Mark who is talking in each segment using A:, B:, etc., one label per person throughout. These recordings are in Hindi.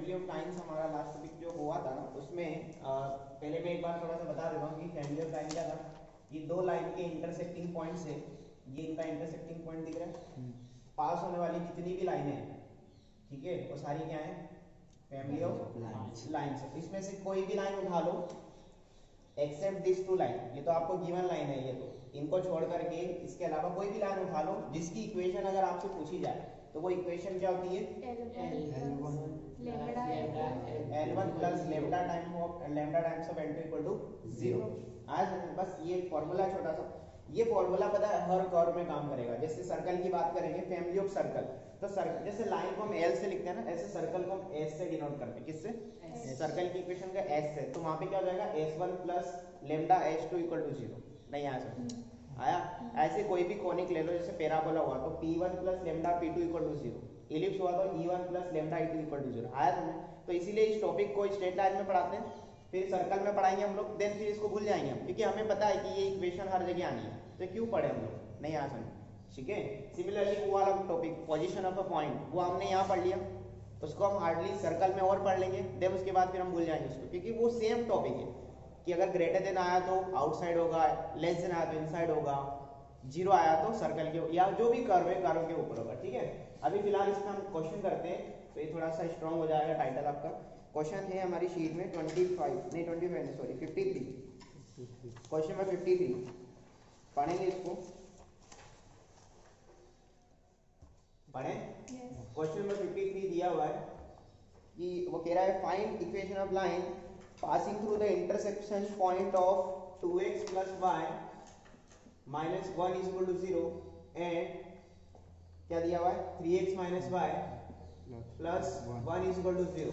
A: फैमिली ऑफ लाइंस हमारा लास्ट टॉपिक जो हुआ था ना उसमें पहले मैं एक बार थोड़ा सा बता देता हूँ कि फैमिली ऑफ लाइन क्या था। ये दो लाइन के इंटरसेक्टिंग पॉइंट से, ये इनका इंटरसेक्टिंग पॉइंट दिख रहा है, पास होने वाली जितनी भी लाइनें हैं, ठीक है, वो सारी क्या है, फैमिली ऑफ लाइंस। इसमें से कोई भी लाइन उठा लो एक्सेप्ट दिस टू लाइन, ये तो आपको गिवन लाइन है, ये तो इनको छोड़ करके इसके अलावा कोई भी लाइन उठा लो जिसकी इक्वेशन अगर आपसे पूछी जाए तो वो इक्वेशन क्या होती है, L1 plus lambda times of L2 equal to 0। आज बस ये फॉर्मूला छोटा सा, ये फॉर्मूला पता है हर कर्व में काम करेगा। जैसे सर्कल की बात करेंगे, फैमिली ऑफ सर्कल, तो सर्कल जैसे लाइन को हम L से लिखते हैं ना, ऐसे सर्कल को हम S से डिनोट करते हैं। किससे? सर्कल की इक्वेशन का S से। तो वहां पे क्या हो जाएगा, S1 plus lambda H2 equal to 0। नहीं आया समझ? आया? ऐसे कोई भी कोनिक ले लो, जैसे पैराबोला हुआ तो P1 plus lambda P2 equal to 0, ellipse हुआ तो E1 plus lambda E2 equal to 0। आया समझ? तो इसीलिए इस टॉपिक को स्ट्रेट लाइन में पढ़ाते हैं, फिर सर्कल में पढ़ाएंगे हम लोग, देन फिर इसको भूल जाएंगे हम, क्योंकि हमें पता है कि ये इक्वेशन हर जगह आनी है, तो क्यों पढ़े हम लोग, नहीं आ समझ, ठीक है। सिमिलरली वो वाला topic position of a point, वो हमने यहाँ पढ़ लिया, उसको हम हार्डली सर्कल में और पढ़ लेंगे, देन उसके बाद फिर हम भूल जाएंगे उसको, क्योंकि वो सेम टॉपिक है कि अगर ग्रेटर देन आया तो आउटसाइड होगा, लेस देन आया तो इनसाइड होगा, 0 आया तो सर्कल के या जो भी कर्व है कर्व के ऊपर होगा, ठीक है। अभी फिलहाल इसका हम क्वेश्चन करते हैं, तो ये थोड़ा सा स्ट्रॉन्ग हो जाएगा टाइटल आपका। क्वेश्चन है हमारी शीट में 25 नहीं 25 नहीं सॉरी 53, क्वेश्चन नंबर 53 पढ़ेंगे इसको, पढ़े। क्वेश्चन नंबर 53 दिया हुआ है कि वो कह रहा है find equation of line passing through the intersection point of 2x plus y minus 1 is equal to 0 and क्या दिया हुआ है 3x minus y plus 1 is equal to 0,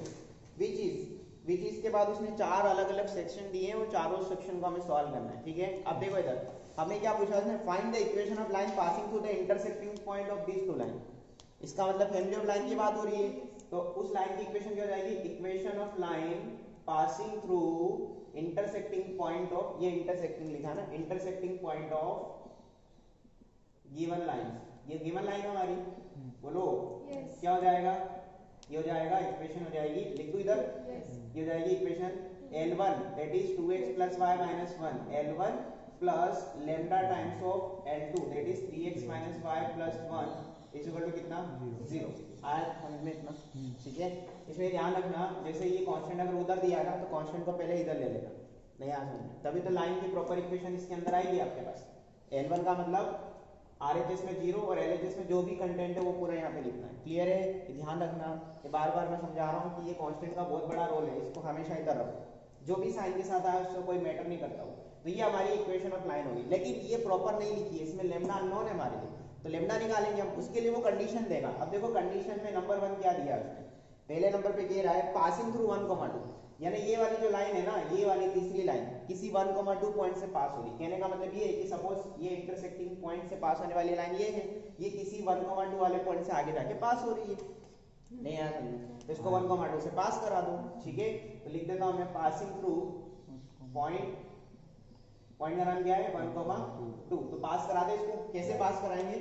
A: which is के बाद उसने चार अलग अलग सेक्शन दिए हैं, वो चारों सेक्शन को हमें सॉल्व करना है, ठीक है। अब देखो इधर हमें क्या पूछा है, find the equation of line passing through the intersecting point of this two line. इसका मतलब फैमिली ऑफ लाइन की बात हो रही है, तो उस लाइन की इक्वेशन क्या हो जाएगी, equation of line passing through intersecting point of, ये इंटरसेक्टिंग लिखा ना, intersecting point of given line, ये गिवन लाइन हमारी, बोलो क्या हो जाएगा, ये हो जाएगा इक्वेशन हो जाएगी, लिख दो इधर, ये हो जाएगी equation L1 that is 2x plus y minus 1, L1 plus lambda times of L2 that is 3x minus y plus 1 is equal to कितना 0। आया समझ में इतना, ठीक है। इसमें ध्यान रखना, जैसे ये कांस्टेंट अगर उधर दिया है ना तो कांस्टेंट को पहले इधर ले लेना, नहीं आ समझ, तभी तो लाइन की प्रॉपर इक्वेशन इसके अंदर आएगी आपके पास। L1 का मतलब RHS में 0 और LHS में जो भी कंटेंट है वो पूरा यहाँ पे लिखना है, क्लियर है, ध्यान रखना। ये बार बार मैं समझा रहा हूँ कि ये कांस्टेंट का बहुत बड़ा रोल है, इसको हमेशा इधर रखो, जो भी साइन के साथ आया उससे कोई मैटर नहीं करता हो। तो ये हमारी इक्वेशन ऑफ लाइन होगी, लेकिन ये प्रॉपर नहीं लिखी है, इसमें लेमडा अननोन है हमारे लिए, तो लेमडा निकालेंगे हम, उसके लिए वो कंडीशन देगा। अब देखो कंडीशन में नंबर 1 क्या दिया है उसने, पहले नंबर पे कह रहा है पासिंग थ्रू 1,2, यानी ये वाली जो लाइन है ना, ये वाली तीसरी लाइन किसी 1,2 पॉइंट से पास होगी। कहने का मतलब ये है कि सपोज ये इंटरसेक्टिंग पॉइंट से पास होने वाली लाइन ये है, ये किसी 1,2 वाले पॉइंट से आगे जाके पास हो रही है, नहीं आया समझ, तो इसको 1,2 से पास करा दो, ठीक है। तो लिख देता हूं मैं पासिंग थ्रू पॉइंट, पॉइंट का नाम क्या है 1,2, तो पास करा दे। इसको कैसे पास कराएंगे,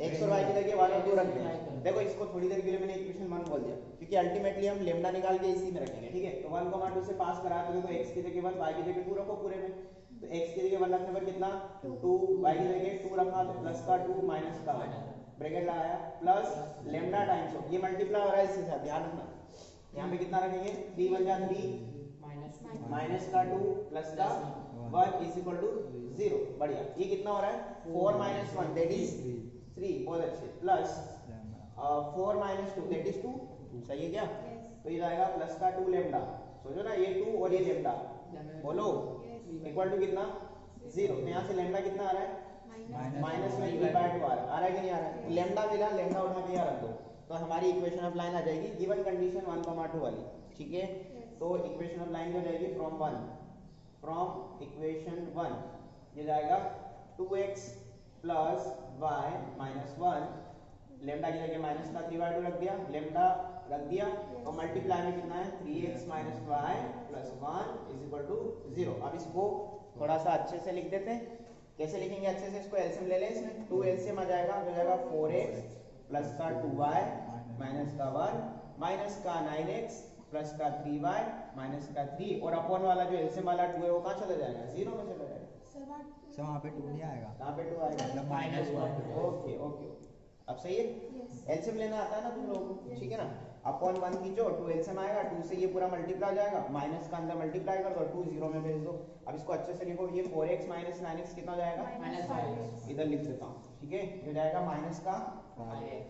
A: x और y की जगह 1 और 2 रख दें। देखो इसको थोड़ी देर के लिए मैंने इक्वेशन 1 बोल दिया, क्योंकि अल्टीमेटली हम लेमडा निकाल के इसी में रखेंगे, ठीक है। तो 1,2 से पास करा तो देखो x की जगह 1, y की जगह 2 रखो पूरे में, तो x की जगह 1 रखने पर कितना 2, y की जगह 2 रखा तो प्लस का 2 माइनस का 1, ब्रैकेट लगाया प्लस लेमडा टाइम्स ऑफ, ये मल्टीप्लाई हो रहा है इसके साथ, ध्यान रखना। यहाँ पे कितना रखेंगे 3 1 जा 3 माइनस का 2 प्लस का 1 इज इक्वल टू 0। बढ़िया, ये कितना हो रहा है 4 माइनस 1 दैट इज 3, बहुत अच्छे, प्लस 4 माइनस 2 दैट इज 2, सही है क्या, तो ये जाएगा प्लस का 2 लेमडा, सोचो ना ये 2 और ये लेमडा, बोलो इक्वल टू कितना 0। तो यहाँ से लेमडा कितना आ रहा है माइनस में 3/2 आ रहा है कि नहीं आ रहा है, लेमडा मिला, लेमडा उठा के यहाँ रख दो, तो हमारी इक्वेशन ऑफ लाइन आ जाएगी गिवन कंडीशन 1,2 वाली, ठीक है। तो इक्वेशन ऑफ लाइन हो जाएगी फ्रॉम इक्वेशन 1 ये जाएगा 2x plus y minus 1, lambda की जगह माइनस का 3/2 रख दिया, लेमडा रख दिया, तो मल्टीप्लाई में कितना है 3x minus y plus 1 is equal to 0। अब इसको थोड़ा सा अच्छे से लिख देते हैं, कैसे लिखेंगे अच्छे से, इसको एलसीएम ले लें, इसमें 2 एलसीएम आ जाएगा, हो जाएगा 4x प्लस का 2y माइनस का 1 माइनस का 9x प्लस का 3y माइनस का 3 और अपॉन वाला जो एलसीएम वाला 2 है वो कहाँ चला जाएगा, 0 में चला जाएगा।
B: सर वहाँ पे 2 नहीं आएगा,
A: कहाँ पे 2 आएगा,
B: मतलब -1।
A: ओके ओके, अब सही है। एलसीएम लेना आता है ना तुम लोगों को, ठीक है ना। अपॉन 1 खींचो, 2 एलसीएम आएगा, 2 से ये पूरा मल्टीप्लाई हो जाएगा, माइनस का अंदर मल्टीप्लाई कर दो, 2 0 में भेज दो। अब इसको अच्छे से लिखो, ये 4x माइनस 9x कितना हो जाएगा,
C: -5x।
A: इधर लिख देता हूँ, ठीक है। ये हो जाएगा माइनस का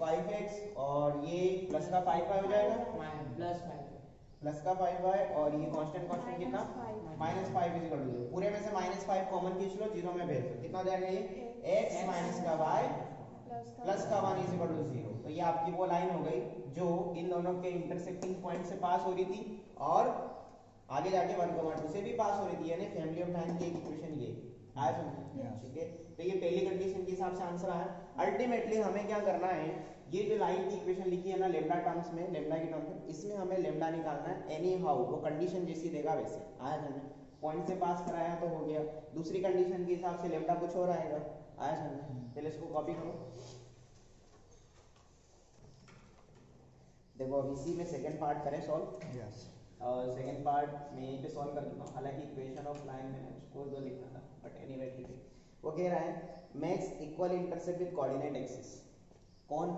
A: 5x और ये प्लस का 5y हो जाएगा, प्लस का 5y और ये कांस्टेंट कांस्टेंट कितना -5 इज इक्वल टू 0। पूरे में से -5 कॉमन खींच लो, 0 में भेज दो, कितना हो जाएगा ये x माइनस का y प्लस का 1 इज इक्वल टू 0। तो ये आपकी वो लाइन हो गई जो इन दोनों के इंटरसेक्टिंग पॉइंट से पास हो रही थी और आगे जाके 1,2 से भी पास हो रही थी, यानी फैमिली ऑफ लाइन की एक इक्वेशन ये आया समझ, ठीक है। तो ये पहली कंडीशन के हिसाब से आंसर आया। अल्टीमेटली हमें क्या करना है, ये जो लाइन की इक्वेशन लिखी है ना लेम्डा टर्म्स में, लेम्डा की टर्म्स में, इसमें हमें लेम्डा निकालना है एनी हाउ, वो कंडीशन जैसी देगा वैसे। आया समझ, पॉइंट से पास कराया तो हो गया, दूसरी कंडीशन के हिसाब से लेम्डा कुछ और आएगा। आया समझ, पहले इसको कॉपी करो। देखो अब इसी में सेकंड पार्ट करें सॉल्व।
B: यस,
A: और सेकंड पार्ट में यहीं पे सॉल्व कर देता हूँ, हालांकि इक्वेशन ऑफ लाइन मैंने उसको दो लिखना था, बट एनीवे ठीक है। वो कह रहा है max equal intercept with coordinate axis. कौन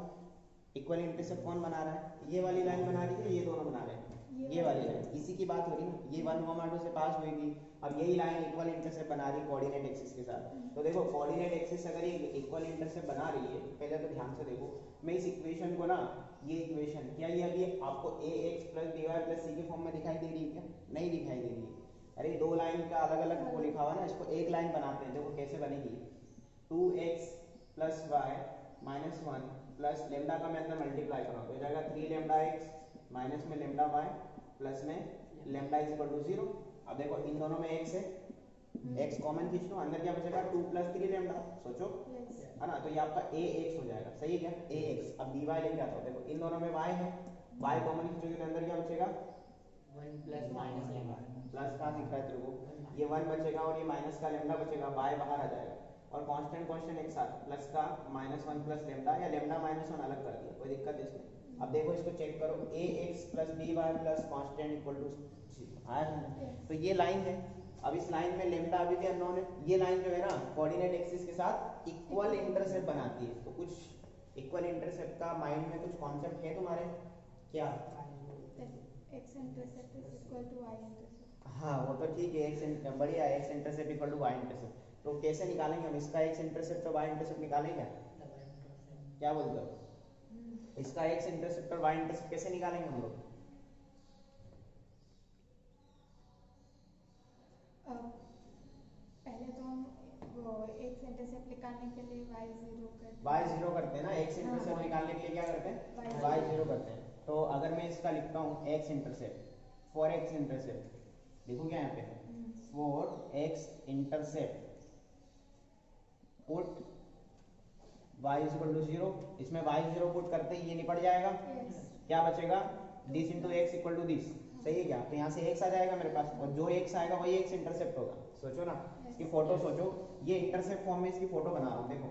A: इक्वल इंटरसेप्ट कौन बना रहा है, ये वाली लाइन बना रही है, ये दोनों बना रहे हैं, ये वाली लाइन, इसी की बात हो रही है ना। ये 1,2 से पास हुई, अब यही लाइन इक्वल इंटरसेप्ट बना रही है कोऑर्डिनेट एक्सिस के साथ। तो देखो कोऑर्डिनेट एक्सिस अगर ये इक्वल इंटरसेप्ट बना रही है, पहले तो ध्यान से देखो, मैं इस इक्वेशन को ना, ये इक्वेशन क्या ये अभी आपको ax + by + c के फॉर्म में दिखाई दे रही है क्या, नहीं दिखाई दे रही है। अरे दो लाइन का अलग अलग वो लिखा हुआ ना, इसको एक लाइन बनाते हैं। देखो कैसे बनेगी, 2x + y - 1 प्लस लेम्डा का मैं अंदर मल्टीप्लाई करूँ तो हो जाएगा 3 लेम्डा x माइनस में लेम्डा y प्लस में लेम्डा इज इक्वल टू 0। अब देखो इन दोनों में x है, x कॉमन खींच लो, अंदर क्या बचेगा 2 + 3 लेम्डा, सोचो है ना। तो ये आपका ax हो जाएगा, सही है क्या, ax। अब dy लेके आता हूँ, देखो इन दोनों में y है, y कॉमन खींचोगे तो अंदर क्या बचेगा
C: 1 + -लेम्डा,
A: प्लस कहाँ दिख रहा है तेरे को, ये 1 बचेगा और ये माइनस का लेम्डा बचेगा, y बाहर आ जाएगा और कांस्टेंट कांस्टेंट एक साथ, प्लस का -1 प्लस लेम्डा या लेम्डा -1 अलग कर दिया, कोई दिक्कत है इसमें। अब देखो इसको चेक करो, ax + by plus constant equal to 0 आया। तो ये लाइन है, अब इस लाइन में लेम्डा अभी भी अननोन है। ये लाइन जो है ना कोऑर्डिनेट एक्सिस के साथ इक्वल इंटरसेप्ट बनाती है। तो कुछ इक्वल इंटरसेप्ट का माइंड में कुछ कॉन्सेप्ट है तुम्हारे क्या,
D: x intercept is equal to y intercept.
A: हाँ वो तो ठीक है, x बढ़िया, x intercept equal to y intercept. तो कैसे निकालेंगे हम इसका x इंटरसेप्ट और y इंटरसेप्ट निकालेंगे, क्या बोलते हो, इसका x इंटरसेप्ट और y इंटरसेप्ट कैसे निकालेंगे हम लोग।
D: पहले तो हम वो x इंटरसेप्ट निकालने के लिए
A: y 0 करते हैं ना, x इंटरसेप्ट निकालने के लिए क्या करते हैं, y 0 करते हैं। तो अगर मैं इसका लिखता हूँ x intercept, for x intercept लिखूँ क्या यहाँ पे, for x intercept put y = 0, इसमें y 0 पुट करते ही ये निपट जाएगा, क्या बचेगा this into x equal to this, सही है क्या। तो यहाँ से x आ जाएगा मेरे पास और जो x आएगा वही x इंटरसेप्ट होगा। सोचो ना इसकी फोटो, सोचो ये इंटरसेप्ट फॉर्म में इसकी फोटो बना रहा हूँ, देखो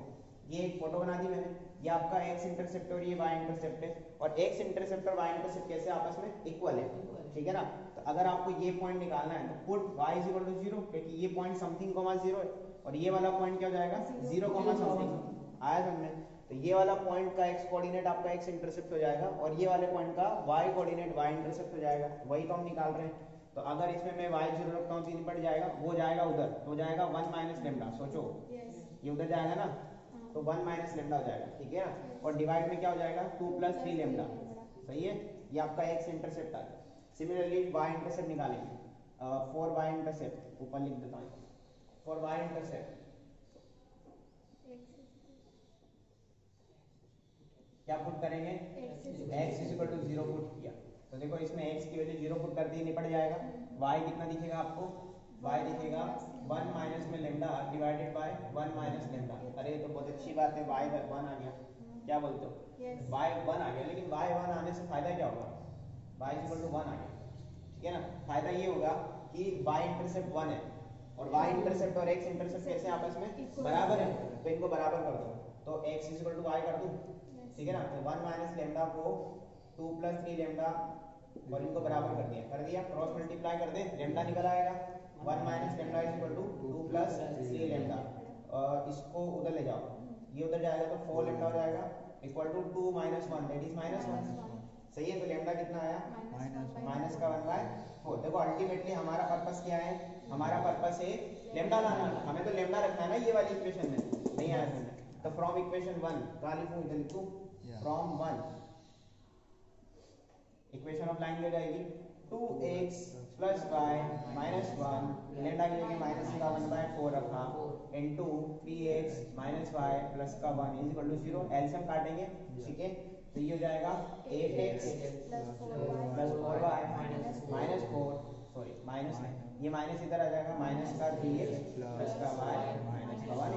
A: ये एक फोटो बना दी मैंने, ये आपका x इंटरसेप्ट और ये y इंटरसेप्ट है, और x इंटरसेप्ट और y इंटरसेप्ट कैसे आपस में इक्वल है, ठीक है ना। तो अगर आपको ये पॉइंट निकालना है तो पुट y = 0, क्योंकि ये पॉइंट समथिंग कॉमा 0 है और ये वाला पॉइंट क्या हो जाएगा 0 कॉमा समथिंग, आया समझ में। तो ये वाला पॉइंट का x कोऑर्डिनेट आपका x इंटरसेप्ट हो जाएगा और ये वाले पॉइंट का y कोऑर्डिनेट y इंटरसेप्ट हो जाएगा, वही तो हम निकाल रहे हैं। तो अगर इसमें मैं y 0 रखता हूँ तो निपट जाएगा, वो जाएगा उधर, तो जाएगा 1 - लेम्डा, सोचो ये उधर जाएगा ना, तो 1 - लेम्डा हो जाएगा, ठीक है ना। और डिवाइड में क्या हो जाएगा 2 + 3 लेम्डा, सही है। ये आपका x इंटरसेप्ट आ गया। सिमिलरली y इंटरसेप्ट निकालेंगे, फॉर y इंटरसेप्ट ऊपर लिख देता हूँ, फॉर y इंटरसेप्ट क्या पुट करेंगे, x = 0 पुट किया, तो देखो इसमें x की वजह 0 पुट कर दी, निपट जाएगा। y कितना दिखेगा आपको, y दिखेगा 1 - में लेम्डा डिवाइडेड बाय 1 - लेम्डा। अरे तो बहुत अच्छी बात है, y 1 आ गया, क्या बोलते हो, y 1 आ गया। लेकिन y 1 आने से फायदा क्या होगा, y = 1 आ गया, ठीक है ना। फायदा ये होगा कि y इंटरसेप्ट 1 है और y इंटरसेप्ट और x इंटरसेप्ट कैसे आपस में बराबर है, तो इनको बराबर कर दो, तो x = y कर दूं, ठीक है ना, तो 1 माइनस लेमडा को 2 प्लस 3 लेमडा और इनको बराबर कर दिया क्रॉस मल्टीप्लाई कर दें, लेमडा निकल आएगा 1 minus lambda is equal to 2 plus 3 lambda. इसको उधर ले जाओ, ये उधर जाएगा तो 4 लेमडा हो जाएगा equal to 2 minus 1 that is minus 1। सही है, तो लेमडा कितना आया माइनस का 1/4। देखो अल्टीमेटली हमारा पर्पस क्या है, हमारा पर्पस है लेमडा लाना, हमें तो लेमडा रखना है ना ये वाली इक्वेशन में, नहीं आया समझ। तो फ्रॉम इक्वेशन 1 कहां लिखूं, इधर लिखूं, फ्रॉम 1 इक्वेशन ऑफ लाइन हो जाएगी 2x plus y minus 1 lambda की जगह माइनस का 1/4 रखा into 3x minus y plus का 1 इज इक्वल टू 0। एलसीएम काटेंगे, ठीक है, तो ये हो जाएगा 8x plus 4y minus 4, sorry minus ये माइनस इधर आ जाएगा, माइनस का 3x प्लस का y माइनस का 1।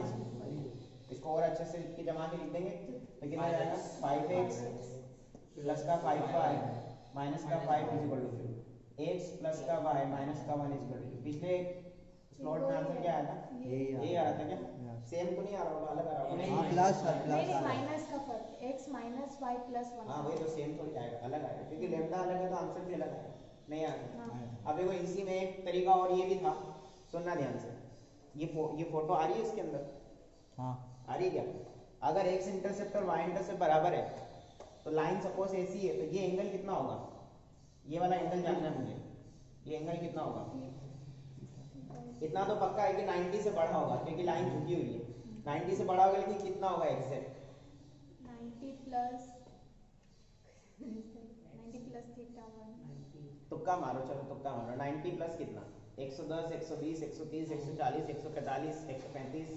A: इसको और अच्छे से लिख के जमा के लिख देंगे तो कितना आ जाएगा 5x प्लस का 5y माइनस का 5 is equal to 0, x plus का y माइनस का 1 इज इक्वल टू। पिछले स्लॉट में आंसर क्या आया था, ये आ रहा था क्या, सेम तो नहीं आ रहा होगा, अलग आ रहा होगा,
B: हां प्लस
D: नहीं माइनस का फर्क x माइनस y प्लस 1।
A: हां वही तो सेम थोड़ी आएगा, अलग आएगा क्योंकि लेमडा अलग है तो आंसर भी अलग आएगा, नहीं आएगा। अब देखो इसी में एक तरीका और ये भी था, सुनना ध्यान से, ये फोटो आ रही है इसके अंदर,
B: हां
A: आ रही है क्या, अगर x इंटरसेप्ट और y इंटरसेप्ट बराबर है तो लाइन सपोज ऐसी है तो ये एंगल कितना होगा, ये वाला एंगल जानना है मुझे, ये एंगल कितना होगा, इतना तो पक्का है कि 90 से बड़ा होगा क्योंकि लाइन झुकी हुई है, 90 से बड़ा होगा, लेकिन कितना होगा एग्जैक्ट
D: 90 प्लस थीटा 1।
A: तुक्का मारो, चलो तुक्का मारो, 90 प्लस कितना, 110 120 130 140 145 135,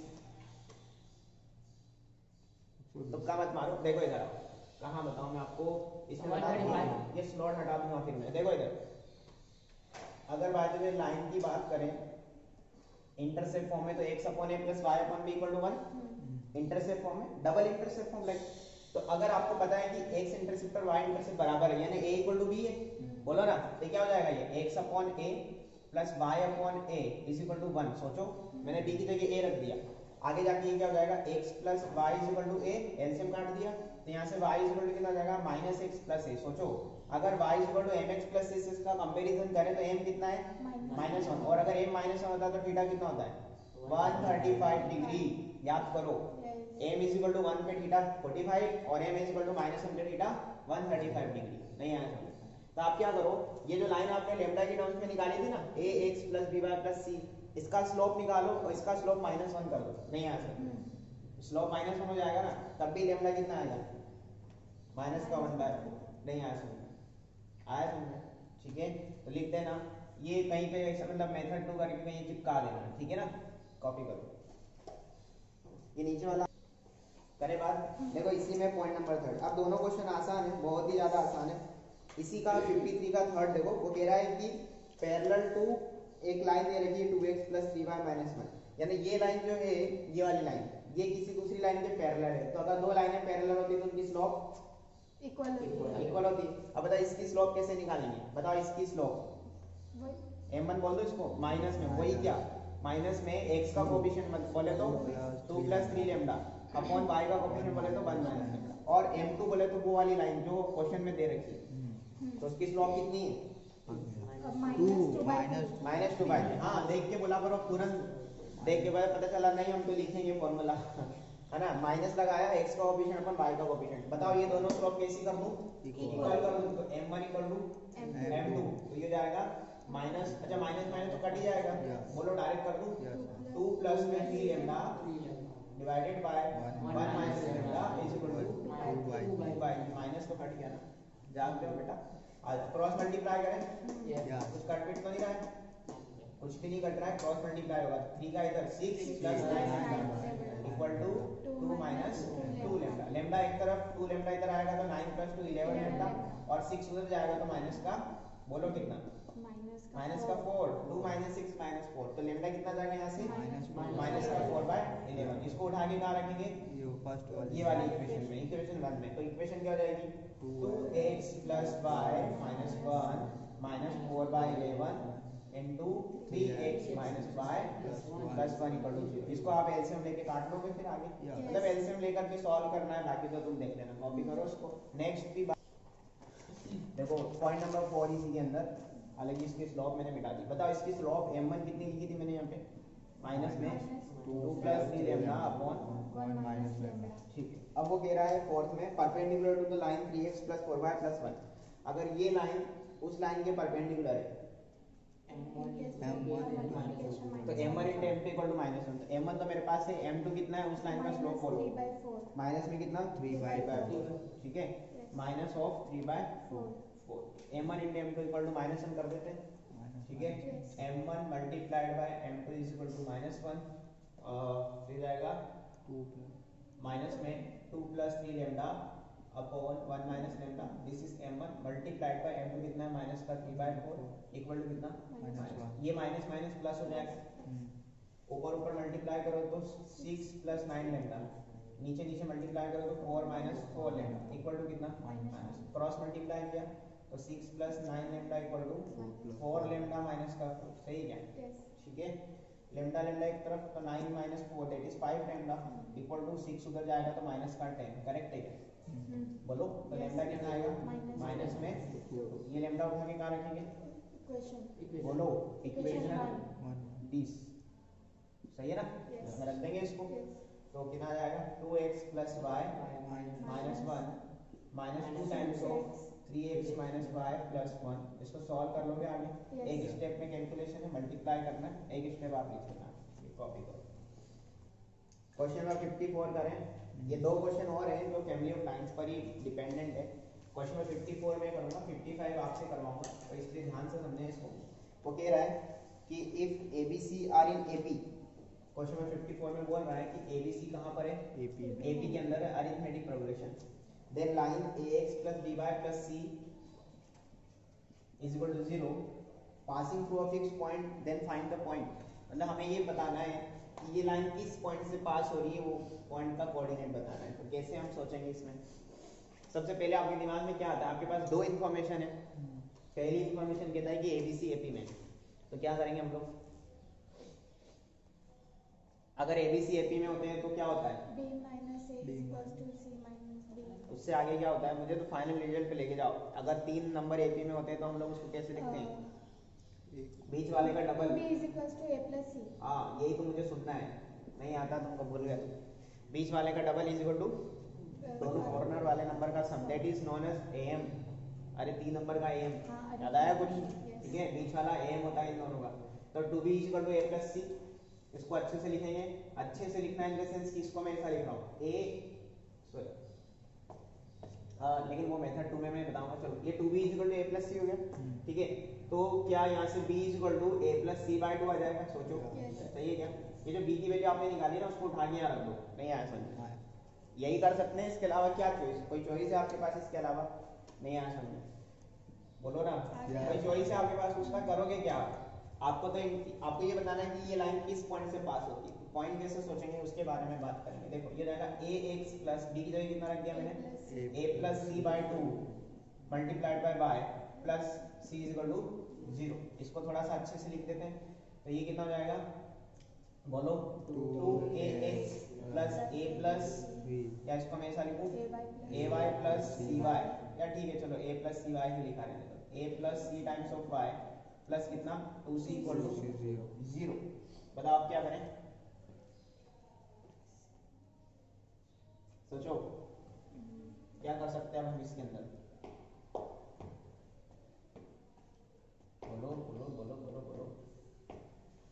A: तुक्का मत मारो, देखो इधर आओ, कहाँ बताऊं मैं आपको, इसमें बता दूं, ये स्लॉट हटा दूंगा फिर मैं, देखो इधर, अगर बाजू में लाइन की बात करें इंटरसेप्ट फॉर्म में तो x upon a plus y upon b equal to 1, intercept form में, डबल इंटरसेप्ट फॉर्म लाइक, तो अगर आपको पता है कि x इंटरसेप्ट और y इंटरसेप्ट बराबर है यानी a इक्वल टू b है, बोलो ना, तो क्या हो जाएगा ये x upon a plus y upon a is equal to 1। सोचो मैंने b की जगह a रख दिया, आगे जाके ये क्या हो जाएगा x plus y is equal to a, LCM काट दिया तो यहाँ से y इज इक्वल टू कितना हो जाएगा माइनस x प्लस a। सोचो अगर y is equal to mx plus a इसका कंपैरिजन करें तो m कितना है माइनस 1, और अगर m माइनस 1 होता है तो थीटा कितना होता है 135 डिग्री, याद करो m इज इक्वल टू 1 पे थीटा 45 और m is equal to minus 1 पे थीटा 135 डिग्री, नहीं आया समझ। तो आप क्या करो, ये जो लाइन आपने लेमडा के टर्म्स में निकाली थी ना ax plus by plus c, इसका स्लोप निकालो और इसका स्लोप माइनस 1 कर दो, नहीं आया समझ, स्लोप माइनस 1 हो जाएगा ना, तब भी लेमडा कितना आएगा माइनस का 1/4, नहीं आया समझ, आया समझ, ठीक है। तो लिख देना ये कहीं पे मतलब मेथड 2 करके कहीं चिपका देना, ठीक है ना, कॉपी करो ये नीचे वाला करे बात। देखो इसी में पॉइंट नंबर 3, अब दोनों क्वेश्चन आसान है, बहुत ही ज्यादा आसान है। इसी का 53 का थर्ड देखो, वो कह रहा है कि पैरेलल टू एक लाइन दे रखी है 2x प्लस 3y माइनस 1, यानी ये लाइन जो है ये वाली लाइन ये किसी दूसरी लाइन के पैरेलल है, तो अगर दो लाइनें पैरेलल होती तो उनकी स्लोप इक्वल होती। अब बताओ इसकी स्लोप कैसे निकालेंगे, बताओ इसकी स्लोप m1 बोल दो इसको, माइनस में वही क्या, माइनस में x का कोएफिशिएंट बोले तो 2 प्लस 3 लेमडा अपॉन y का कोएफिशिएंट बोले तो 1 माइनस लेमडा, और m2 बोले तो वो वाली लाइन जो क्वेश्चन में दे रखी है, तो उसकी स्लोप कितनी है माइनस 2 बाई। हाँ देख के बोला करो, तुरंत देख के पता चला नहीं हम तो लिखेंगे फॉर्मूला है ना, माइनस लगाया x का कोएफिशिएंट अपन y का कोएफिशिएंट, बताओ ये दोनों स्लोप कैसी कर दूं, इक्वल कर दूं, तो m1 इक्वल टू m2, तो ये जाएगा माइनस, अच्छा माइनस माइनस तो कट ही जाएगा, बोलो डायरेक्ट कर दूं 2 प्लस में 3 lambda divided by 1 minus lambda is equal to 2 by, minus तो कट गया ना, जानते हो बेटा, आज क्रॉस मल्टीप्लाई करें कुछ कट पिट तो नहीं रहा है, कुछ भी नहीं कट रहा है, क्रॉस मल्टीप्लाई होगा 3 का इधर 6 plus 9 equal to 2 minus 2 lambda, lambda एक तरफ 2 लेमडा इधर आएगा तो 9 प्लस 2 11 लेमडा, और 6 उधर जाएगा तो माइनस का, बोलो कितना माइनस का 4, 2 माइनस 6 माइनस 4, तो लेमडा कितना जाएगा यहाँ से माइनस का 4/11, इसको उठा के कहाँ रखेंगे ये वाली इक्वेशन में, इक्वेशन 1 में, तो इक्वेशन क्या हो जाएगी 2x plus y minus 1 minus 4/11 into 3x minus y plus 1 equal to 0। इसको आप एलसीएम लेके काट लोगे फिर आगे,
B: Yeah.
A: मतलब एलसीएम लेकर के सॉल्व करना है, बाकी तो तुम देख लेना, कॉपी करो इसको। नेक्स्ट भी देखो पॉइंट नंबर 4 इसी के अंदर, हालांकि इसकी स्लॉप मैंने मिटा दी। बताओ इसकी स्लॉप m1 कितनी लिखी थी मैंने यहाँ पे, माइनस में 2 plus 3 lambda upon,
D: 1 minus lambda.
A: ठीक है। अब वो कह रहा है फोर्थ में perpendicular to the line 3x plus 4y plus 1, अगर ये लाइन उस लाइन के परपेंडिकुलर है
C: M1
A: तो m1 into m2 equal to -1, तो m1 तो मेरे पास है, m2 कितना है उस लाइन का स्लोप बोलो,
D: 3/4.
A: माइनस में कितना
B: 3/4,
A: ठीक है, minus of 3/4, m1 into m2 equal to -1 कर देते हैं, ठीक है।
D: Yes.
A: m1 multiplied by m2 is equal to -1, फिर जाएगा माइनस में 2 plus 3 lambda upon 1 minus lambda, this is m1 multiplied by m2 कितना है माइनस का 3/4 इक्वल टू कितना
B: -1,
A: ये माइनस माइनस प्लस हो जाएगा, ऊपर ऊपर मल्टीप्लाई करो तो 6 प्लस 9 लेम्डा, नीचे नीचे मल्टीप्लाई करो तो 4 माइनस 4 लेम्डा इक्वल टू कितना माइनस, क्रॉस मल्टीप्लाई किया तो 6 plus 9 lambda equal to 4 lambda minus का 4, सही क्या, ठीक है। लेम्डा लेम्डा एक तरफ तो 9 minus 4 that is 5 lambda equal to 6 उधर जाएगा तो माइनस का 10, करेक्ट है क्या, बोलो तो लेम्डा कितना आएगा माइनस में, ये लेम्डा उठा के कहाँ रखेंगे, बोलो इक्वेशन 20, सही है ना, इसमें रख देंगे इसको, तो कितना आ जाएगा 2x plus y minus 1 minus 2 times of 3x minus y plus 1, इसको सॉल्व कर लोगे आगे, एक स्टेप में कैलकुलेशन है, मल्टीप्लाई करना है, एक स्टेप आप लिख लेना, कॉपी करो। क्वेश्चन नंबर 54 करें, ये दो क्वेश्चन और हैं जो फैमिली ऑफ लाइंस पर ही डिपेंडेंट है। क्वेश्चन नंबर 54 में करूंगा, 55 आपसे करवाऊंगा, तो इसलिए ध्यान से समझें इसको। वो कह रहा है कि if ABC are in AP, question number 54 में बोल रहा है कि ABC कहाँ पर है, AP के अंदर है, arithmetic progression, then line AX plus BY plus C is equal to 0 passing through a fixed point, then find the point, मतलब हमें ये बताना है कि ये लाइन किस पॉइंट से पास हो रही है, वो पॉइंट का कोऑर्डिनेट बताना है। तो कैसे हम सोचेंगे इसमें, सबसे पहले आपके दिमाग में क्या आता है, आपके पास दो इन्फॉर्मेशन है, पहली इन्फॉर्मेशन कहता है कि ABC AP में, तो क्या करेंगे हम लोग, अगर ABC AP में होते हैं तो क्या होता है
D: B minus A is equals to C minus B.
A: उससे आगे क्या होता है, मुझे तो फाइनल रिजल्ट पे लेके जाओ। अगर 3 नंबर AP में होते हैं तो हम लोग उसको कैसे लिखते हैं, बीच वाले का double,
D: B is equals to A plus C.
A: हाँ यही तो मुझे सुनना है, नहीं आता तुमको भूल गए, बीच वाले का डबल इज इक्वल टू दोनों कॉर्नर वाले नंबर का sum, that is known as AM, अरे 3 नंबर का AM, याद आया कुछ, ठीक है, बीच वाला AM होता है इन दोनों का, तो 2B is equal to A plus C, इसको अच्छे से लिखेंगे, अच्छे से लिखना है इन द सेंस कि इसको मैं ऐसा लिख रहा हूँ A, सॉरी लेकिन वो मेथड 2 में मैं बताऊंगा, चलो ये 2B is equal to A plus C हो गया, ठीक है, तो क्या यहाँ से B is equal to A plus C by 2 आ जाएगा, सोचो सही है क्या, ये जो B की वैल्यू आपने निकाली ना उसको उठा के यहाँ रख दो, नहीं आया समझ, यही कर सकते हैं, इसके अलावा क्या चॉइस, कोई चॉइस है आपके पास इसके अलावा, नहीं आया समझ, बोलो ना, कोई चॉइस है आपके पास, उसका करोगे क्या, आपको तो आपको ये बताना है कि ये लाइन किस पॉइंट से पास होती है, पॉइंट कैसे सोचेंगे उसके बारे में बात करेंगे। देखो ये जाएगा AX प्लस B की जगह कितना रख दिया मैंने, A plus C by 2 multiplied by Y plus C is equal to 0, इसको थोड़ा सा अच्छे से लिख देते हैं, तो ये कितना हो जाएगा, बोलो 2AX प्लस A प्लस, या इसको मैं ऐसा लिखूं AY प्लस CY, या ठीक है चलो A प्लस CY ही लिखा रहने दो, A plus C times of Y plus कितना 2C इक्वल टू 0, बताओ आप क्या करें, सोचो क्या कर सकते हैं हम इसके अंदर, बोलो बोलो बोलो बोलो बोलो,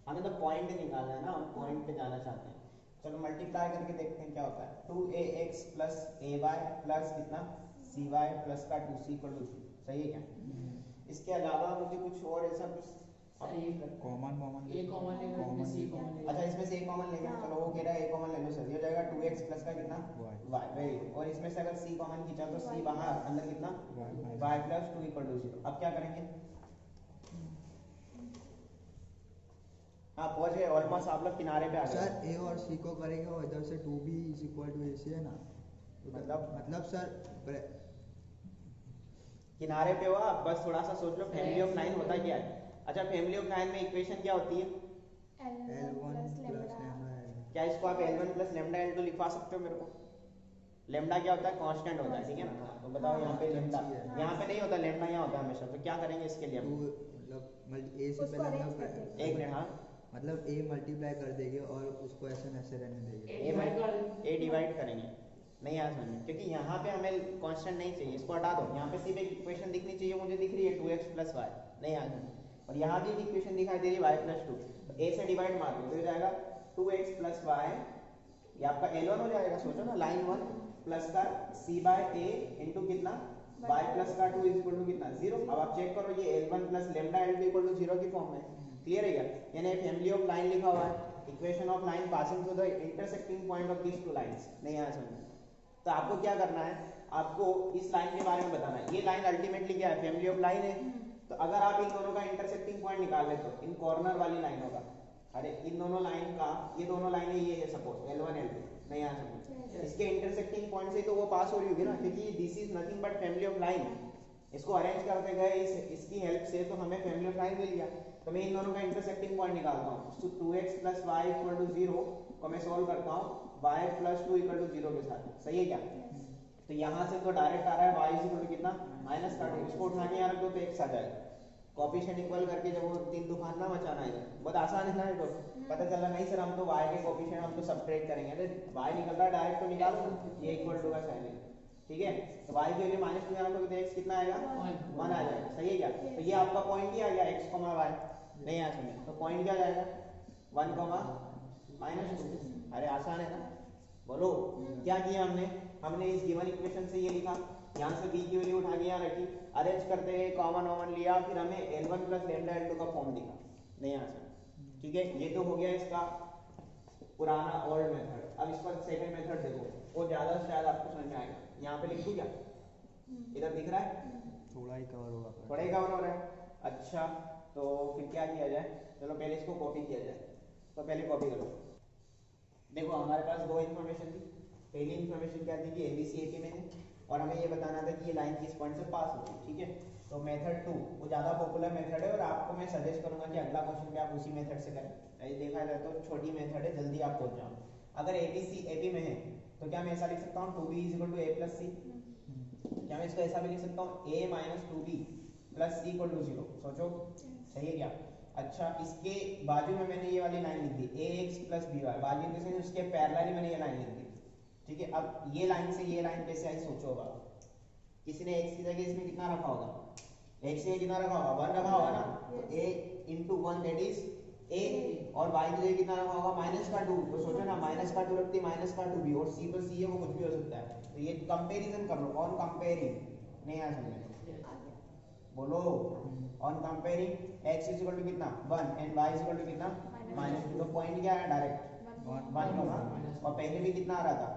A: हमें तो पॉइंट निकालना है ना, हम पॉइंट पे जाना चाहते हैं, चलो मल्टीप्लाई करके देखते हैं क्या होता है, 2AX प्लस AY प्लस कितना CY प्लस का 2C इक्वल टू 0, सही है क्या, इसके अलावा मुझे कुछ और ऐसा कुछ
B: कॉमन
C: A कॉमन लेंगे, इसमें C कॉमन लेंगे,
A: अच्छा इसमें से एक कॉमन लेंगे, चलो वो कह रहा है A कॉमन ले लो सर, ये हो जाएगा 2x प्लस का कितना y, वेरी गुड, और इसमें से अगर C कॉमन खींचा तो C बाहर, अंदर कितना y प्लस 2 इक्वल टू 0, अब क्या करेंगे, हाँ पहुंच गए ऑलमोस्ट, आप लोग किनारे पे आ गए
B: सर A और C को करेंगे और इधर से 2B is equal to AC है ना, मतलब सर
A: किनारे पे हो आप, बस थोड़ा सा सोच लो फैमिली ऑफ लाइन होता क्या है, अच्छा फैमिली ऑफ लाइन में इक्वेशन क्या होती है?
B: L1 plus lambda L2.
A: क्या इसको आप L1 प्लस लेमडा L2 लिखवा सकते हो मेरे को? लेमडा क्या होता है? कांस्टेंट होता है, ठीक है ना? तो बताओ यहाँ पे लेमडा, यहाँ पे नहीं होता लेमडा, यहाँ होता है हमेशा। तो क्या करेंगे इसके लिए हम?
B: मतलब ए से
D: उसको
B: पहले
D: arrange
B: हम
D: कर देंगे।
A: एक मिनट, हाँ
B: मतलब ए मल्टीप्लाई कर देंगे और उसको ऐसे न ऐसे रहने देंगे।
A: ए डिवाइड करेंगे, नहीं आया समझ में, क्योंकि यहाँ पे हमें कांस्टेंट नहीं चाहिए, इसको हटा दो। यहाँ पे सिर्फ एक इक्वेशन दिखनी चाहिए, मुझे दिख रही है 2x प्लस वाई, नहीं आया समझ में। और यहाँ भी एक इक्वेशन दिखाई दे रही है y प्लस 2, तो a से डिवाइड मार दो तो हो जाएगा 2x प्लस वाई, ये आपका L1 हो जाएगा। सोचो ना, लाइन 1 प्लस का c बाय a इंटू कितना y प्लस का 2 इज इक्वल टू कितना 0। अब आप चेक करो ये L1 plus lambda L2 equal to 0 की फॉर्म में, क्लियर है क्या? यानी फैमिली ऑफ लाइन लिखा हुआ है, equation of line passing through the intersecting point of this two lines, नहीं आया समझ में। तो आपको क्या करना है, आपको इस लाइन के बारे में बताना है। ये लाइन अल्टीमेटली क्या है? फैमिली ऑफ लाइन है। तो अगर आप इन दोनों का इंटरसेक्टिंग पॉइंट निकाल लेते हो, इन कॉर्नर वाली लाइनों का, अरे इन दोनों लाइन का, ये दोनों लाइनें ये है सपोज L1 L2, नहीं आ सकती, इसके इंटरसेक्टिंग पॉइंट से तो वो पास हो रही होगी ना, क्योंकि this is nothing but family of line. इसको अरेंज करते गए इसकी हेल्प से, तो हमें फैमिली ऑफ लाइन मिल गया। तो मैं इन दोनों का इंटरसेक्टिंग पॉइंट निकालता हूँ। तो 2x plus Y equal to 0 को मैं सोल्व करता हूँ y प्लस 2 इक्वल टू 0 के साथ, सही है क्या? तो यहाँ से तो डायरेक्ट आ रहा है y इक्वल टू कितना माइनस का 2, इसको उठा के यहाँ रख दो तो x आ जाएगा। कोफिशिएंट इक्वल करके जब वो तीन दुकान ना बचाना है, बहुत आसान है ना। तो पता चला नहीं सर हम तो y के कोफिशिएंट हम तो सबट्रैक्ट करेंगे, अरे y निकल रहा है डायरेक्ट तो निकालो, ये इक्वल टू का साइन है, ठीक है? तो y के लिए माइनस 2 यहाँ रखोगे तो x कितना आएगा 1 आ जाएगा, सही है क्या? तो ये आपका पॉइंट ही आ गया x, y, नहीं आ समझ, तो पॉइंट क्या जाएगा 1, माइनस 2। अरे आसान है ना, बोलो क्या किया हमने? हमने इस गिवन इक्वेशन से ये लिखा, यहाँ से b की वैल्यू उठा के यहाँ रखी, अरेंज करते गए, कॉमन लिया, फिर हमें L1 प्लस लेमडा L2 का फॉर्म दिखा, नहीं आ सकता, ठीक है? ये तो हो गया इसका पुराना ओल्ड मेथड। अब इसका सेकंड मेथड देखो, वो ज्यादा शायद आपको समझ में आएगा। यहाँ पे लिख दूं क्या? इधर दिख रहा है,
B: थोड़ा ही कवर होगा,
A: थोड़ा ही कवर हो रहा है। अच्छा तो फिर क्या किया जाए? चलो पहले इसको कॉपी किया जाए, तो पहले कॉपी करो। देखो हमारे पास दो इन्फॉर्मेशन थी। पहली इन्फॉर्मेशन क्या थी कि एबीसी एपी में है और हमें ये बताना था कि ये लाइन किस पॉइंट से पास होती है, ठीक है? तो मेथड 2 वो ज़्यादा पॉपुलर मेथड है और आपको मैं सजेस्ट करूंगा कि अगला क्वेश्चन भी आप उसी मेथड से करें। ये देखा जाए तो छोटी मेथड है, जल्दी आप पहुंच जाओ। अगर एबीसी एपी में है तो क्या मैं ऐसा लिख सकता हूँ 2b equal to a plus C? क्या मैं इसको ऐसा भी लिख सकता हूँ a minus 2b plus C equal to 0? सोचो, सही है क्या? अच्छा इसके बाजू में मैंने ये वाली लाइन लिख दी ax प्लस by, बाजू के से उसके पैरेलल मैंने ये लाइन लिख दी, ठीक है? अब ये लाइन से ये लाइन कैसे आई सोचो। अब किसी ने x की जगह इसमें कितना रखा होगा? x ने कितना रखा होगा? 1 रखा होगा ना, तो a into 1 that is a, और y की जगह कितना रखा होगा? माइनस का 2, तो सोचो ना माइनस का 2 रखती माइनस का 2 भी, और c तो c है वो कुछ भी हो सकता है। तो ये कंपैरिजन कर लो, ऑन कंपेयरिंग, नहीं आ समझ बोलो, on comparing x is equal to कितना 1 and y is equal to कितना माइनस 2, तो पॉइंट क्या है डायरेक्ट 1, और पहले भी कितना आ रहा था?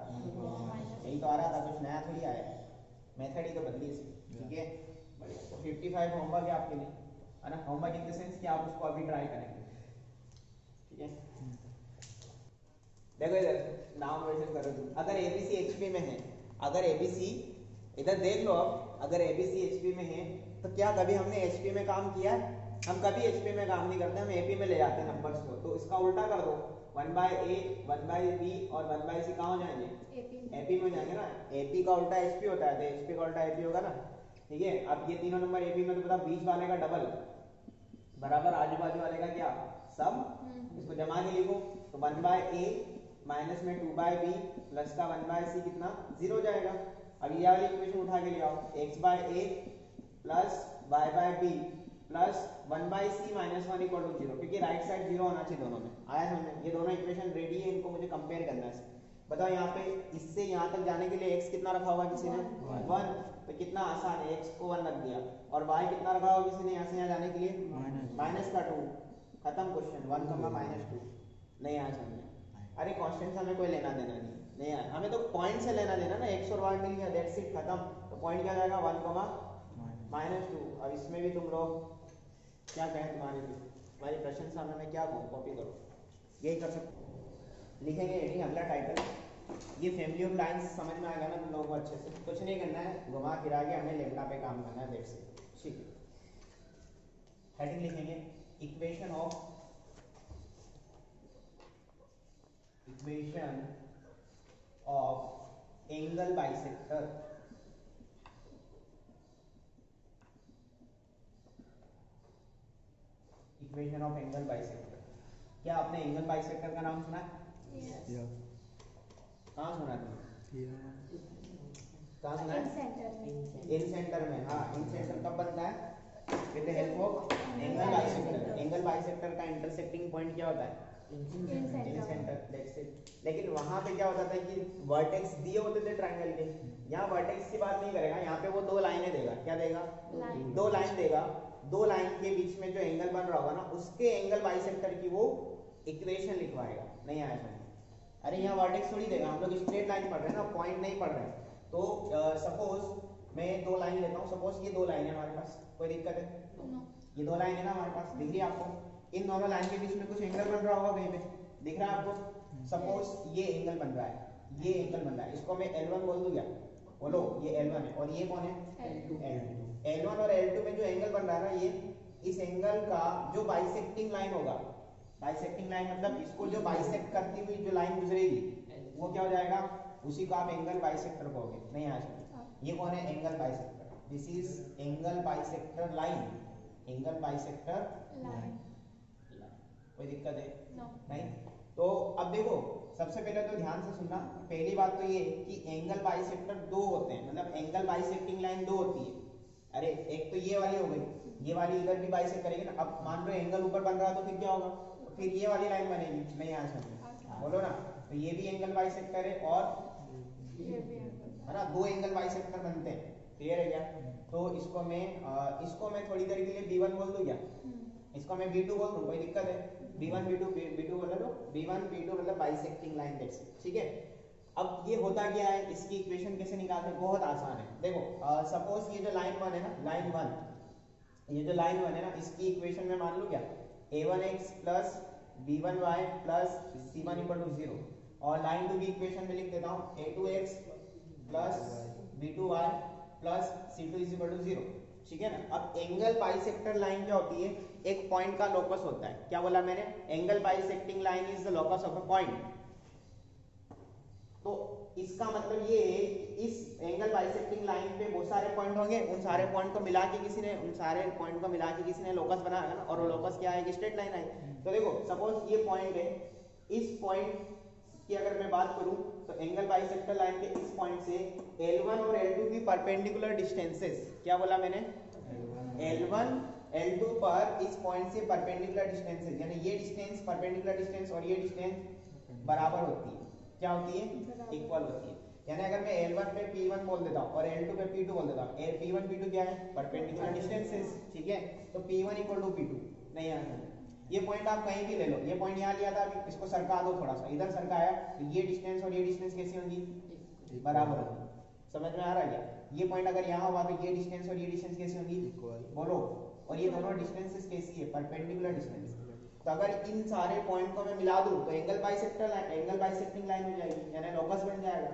A: यही तो आ रहा था, कुछ नया थोड़ी आया है, मेथड ही तो बदली इसकी, ठीक है? तो 55 होमवर्क है आपके लिए, है ना? होमवर्क इन द सेंस कि आप उसको अभी ट्राई करेंगे, ठीक है? देखो इधर नाम मेंशन करो तुम। अगर एबीसी एचपी में है, अगर एबीसी इधर देख लो, अब अगर एबीसी एचपी में है तो क्या कभी हमने एचपी में काम किया है? हम कभी एचपी में काम नहीं करते, हम एपी में ले जाते हैं नंबर्स को। तो इसका उल्टा कर दो, 1/a 1/b और 1/c कहाँ हो जाएंगे? एपी में हो जाएंगे ना। एपी का उल्टा एचपी होता है, तो एचपी का उल्टा एपी होगा ना, ठीक है? अब ये तीनों नंबर एपी में, तो बताओ बीच वाले का डबल बराबर आजू बाजू वाले का क्या सब, इसको जमा के लिखो, तो 1/a माइनस में 2/b प्लस का 1/c कितना 0 हो जाएगा। अब ये वाली इक्वेशन उठा के ले आओ, x/a plus y/b plus 1/c minus 1 equal to 0, क्योंकि राइट साइड 0 होना चाहिए दोनों में। आया समझ में? ये दोनों इक्वेशन रेडी है, इनको मुझे कंपेयर करना है। बताओ यहाँ पे इससे यहाँ तक जाने के लिए x कितना रखा होगा किसी ने? 1, तो कितना आसान है, x को 1 रख दिया, और y कितना रखा होगा किसी ने यहाँ से यहाँ जाने के लिए? माइनस का 2, खत्म क्वेश्चन, 1, -2, नहीं आया समझ में? अरे कांस्टेंट से हमें कोई लेना देना नहीं यार, हमें तो पॉइंट से लेना देना ना, x और y मिल गया, दैट्स इट, खत्म। तो पॉइंट क्या जाएगा 1, -2। अब इसमें भी तुम लोग क्या कहें, तुम्हारी प्रशंसा में मैं क्या कहूँ, कॉपी करो, यही कर सकते हो। लिखेंगे हेडिंग अगला टाइटल, ये फैमिली ऑफ लाइंस समझ में आ गया ना तुम लोगों को अच्छे से? कुछ नहीं करना है, घुमा फिरा के हमें लेमडा पे काम करना है, दैट्स इट, ठीक है? हेडिंग लिखेंगे equation of angle bisector. Equation of angle bisector. क्या आपने एंगल बाइसेक्टर का नाम सुना है?
B: या
A: कहाँ सुना है तुमने?
B: या
A: कहाँ सुना है? इन सेंटर में। हाँ, इन सेंटर कब बनता है? With the help of angle bisector. Angle bisector का इंटरसेक्टिंग पॉइंट क्या होता है? इन सेंटर। That's it. लेकिन वहां पे क्या होता था कि वर्टेक्स दिए होते थे ट्रायंगल के। यहाँ वर्टेक्स की बात नहीं करेगा, यहाँ पे वो दो लाइनें देगा। क्या देगा? दो लाइन देगा। दो लाइन के बीच में जो एंगल बन रहा होगा ना, उसके एंगल बाइसेक्टर की वो इक्वेशन लिखवाएगा। नहीं आया समझ? अरे यहाँ वर्टेक्स थोड़ी देगा, हम लोग स्ट्रेट लाइन पढ़ रहे हैं ना, पॉइंट नहीं पढ़ रहे हैं। तो सपोज मैं दो लाइन लेता हूँ। सपोज ये दो लाइन है हमारे पास, कोई दिक्कत है? ये दो लाइन है ना हमारे पास, दिख रही है आपको? इन दोनों लाइन के बीच में कुछ एंगल बन रहा होगा कहीं पे, दिख रहा है आपको? सपोज ये एंगल बन रहा है, ये एंगल बन रहा है, इसको मैं L1 बोल दूं क्या? बोलो, ये L1 है और ये कौन है? L2। L1 और L2 में जो एंगल बन रहा है ना, ये इस एंगल का जो बाइसेक्टिंग लाइन होगा, बाइसेक्टिंग लाइन मतलब इसको जो बाइसेक्ट करती हुई जो लाइन गुजरेगी, वो क्या हो जाएगा? उसी को आप एंगल बाइसेक्टर कहोगे। नहीं आ सकता। ये कौन है? Angle bisector. This is angle bisector line. Angle bisector line. कोई दिक्कत है? नहीं। तो अब देखो, सबसे पहले तो ध्यान से सुनना। पहली बात तो ये कि एंगल बाइसेक्टर दो होते हैं, मतलब एंगल बाइसेक्टिंग लाइन दो होती है। अरे एक तो ये वाली हो गई, ये वाली इधर भी बाइसेक्ट करेगी ना। अब मान लो एंगल ऊपर बन रहा है तो फिर क्या होगा? तो फिर ये वाली लाइन बनेगी। नहीं आ सकती, बोलो ना। तो ये भी एंगल बाइसेक्टर है और है ना, दो एंगल बाइसेक्टर बनते हैं। क्लियर है क्या? तो इसको मैं थोड़ी देर के लिए B1 बोल दूं क्या? इसको मैं B2 बोल दूं, कोई दिक्कत है? B1 B2 बोला तो B1 B2 मतलब बाइसेक्टिंग लाइन। That's it. ठीक है। अब ये होता क्या है, इसकी इक्वेशन कैसे निकालते हैं? बहुत आसान है। देखो सपोज ये जो लाइन 1 है ना, लाइन 1, ये जो लाइन 1 है ना, इसकी इक्वेशन में मान लूं क्या? A1x plus B1y plus C1 equal to 0। और लाइन 2 की इक्वेशन में लिख देता हूँ A2x plus B2y plus C2 is equal to 0। ठीक है ना? अब एंगल बाइसेक्टर लाइन क्या होती है? एक पॉइंट का लोकस होता है। क्या बोला मैंने? Angle bisecting line is the locus of a point. तो इसका मतलब ये है कि इस एंगल बाइसेक्टिंग लाइन पे बहुत सारे पॉइंट होंगे, उन सारे पॉइंट को मिला के किसी ने लोकस बनाया ना, और वो लोकस क्या है? स्ट्रेट लाइन है। तो देखो सपोज ये पॉइंट है, इस पॉइंट की अगर मैं बात करूं तो एंगल बाइसेक्टर लाइन के इस पॉइंट से L1 और L2 की परपेंडिकुलर डिस्टेंसेस, क्या बोला मैंने? L1 L2 पर इस पॉइंट से परपेंडिकुलर डिस्टेंसेस, यानी ये डिस्टेंस परपेंडिकुलर डिस्टेंस और ये डिस्टेंस बराबर होती है। क्या होती है? इक्वल होती है। यानी अगर मैं L1 पे P1 बोल देता हूँ और L2 पे P2 बोल देता हूँ, P1 P2 क्या है? Perpendicular distances. ठीक है, तो P1 इक्वल टू P2। नहीं आना। ये पॉइंट आप कहीं भी ले लो, ये पॉइंट यहाँ लिया था, अभी इसको सरका दो थोड़ा सा, इधर सरकाया, तो ये डिस्टेंस और ये डिस्टेंस कैसी होंगी? बराबर होगी। समझ में आ रहा है क्या? ये पॉइंट अगर यहाँ हुआ तो ये डिस्टेंस और ये डिस्टेंस कैसी होंगी? बोलो। और ये दोनों डिस्टेंसेस कैसी है? Perpendicular distance. तो अगर इन सारे पॉइंट को मैं मिला दूं तो एंगल बाइसेक्टिंग लाइन हो जाएगी, यानी लोकस बन जाएगा।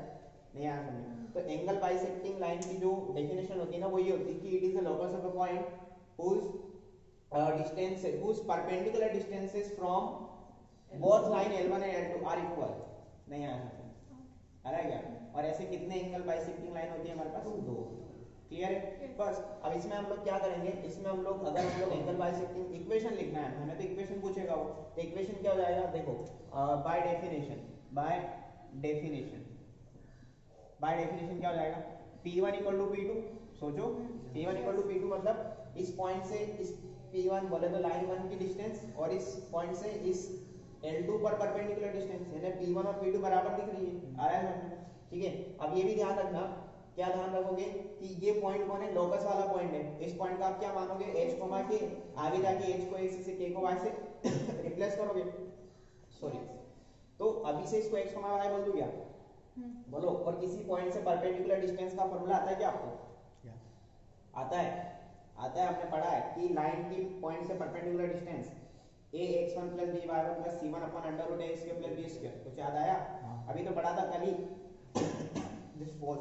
A: नहीं आया समझ? तो एंगल बाइसेक्टिंग लाइन की जो डेफिनेशन होती है ना, वो ये होती है कि it is the locus of a point whose perpendicular distances from both line L1 and L2 are equal। नहीं आया समझ? आ रहा है क्या? और ऐसे कितने एंगल बाइसेक्टिंग लाइन होती है हमारे पास? दो। क्लियर है? बस अब इसमें हम लोग क्या करेंगे, इसमें हम लोग अगर हम लोग एंगल बाइसेक्टिंग इक्वेशन लिखना है, हमें तो इक्वेशन पूछेगा वो, तो इक्वेशन क्या हो जाएगा? देखो बाय डेफिनेशन क्या हो जाएगा? P1 equal to P2। सोचो, P1 इक्वल टू P2 मतलब इस पॉइंट से इस P1 बोले तो लाइन 1 की डिस्टेंस, और इस पॉइंट से इस L2 पर परपेंडिकुलर डिस्टेंस, यानी P1 और P2 बराबर दिख रही है। आ रहा है समझ में? ठीक है। अब ये भी ध्यान रखना, क्या ध्यान रखोगे कि ये पॉइंट कौन है? लोकस वाला पॉइंट है। इस पॉइंट का आप क्या मानोगे? h comma k। आगे जाके h को x से k को y से रिप्लेस करोगे। सॉरी, तो अभी से इसको x कोमा y बोल दूं क्या? बोलो। और किसी पॉइंट से परपेंडिकुलर डिस्टेंस का फॉर्मूला आता है क्या आपको? आता है? आता है, आपने पढ़ा है कि लाइन की पॉइंट से perpendicular distance ax1 + by1 + c1 / √ax² + b²। कुछ याद आया? अभी तो पढ़ा था कल ही। दिस पॉज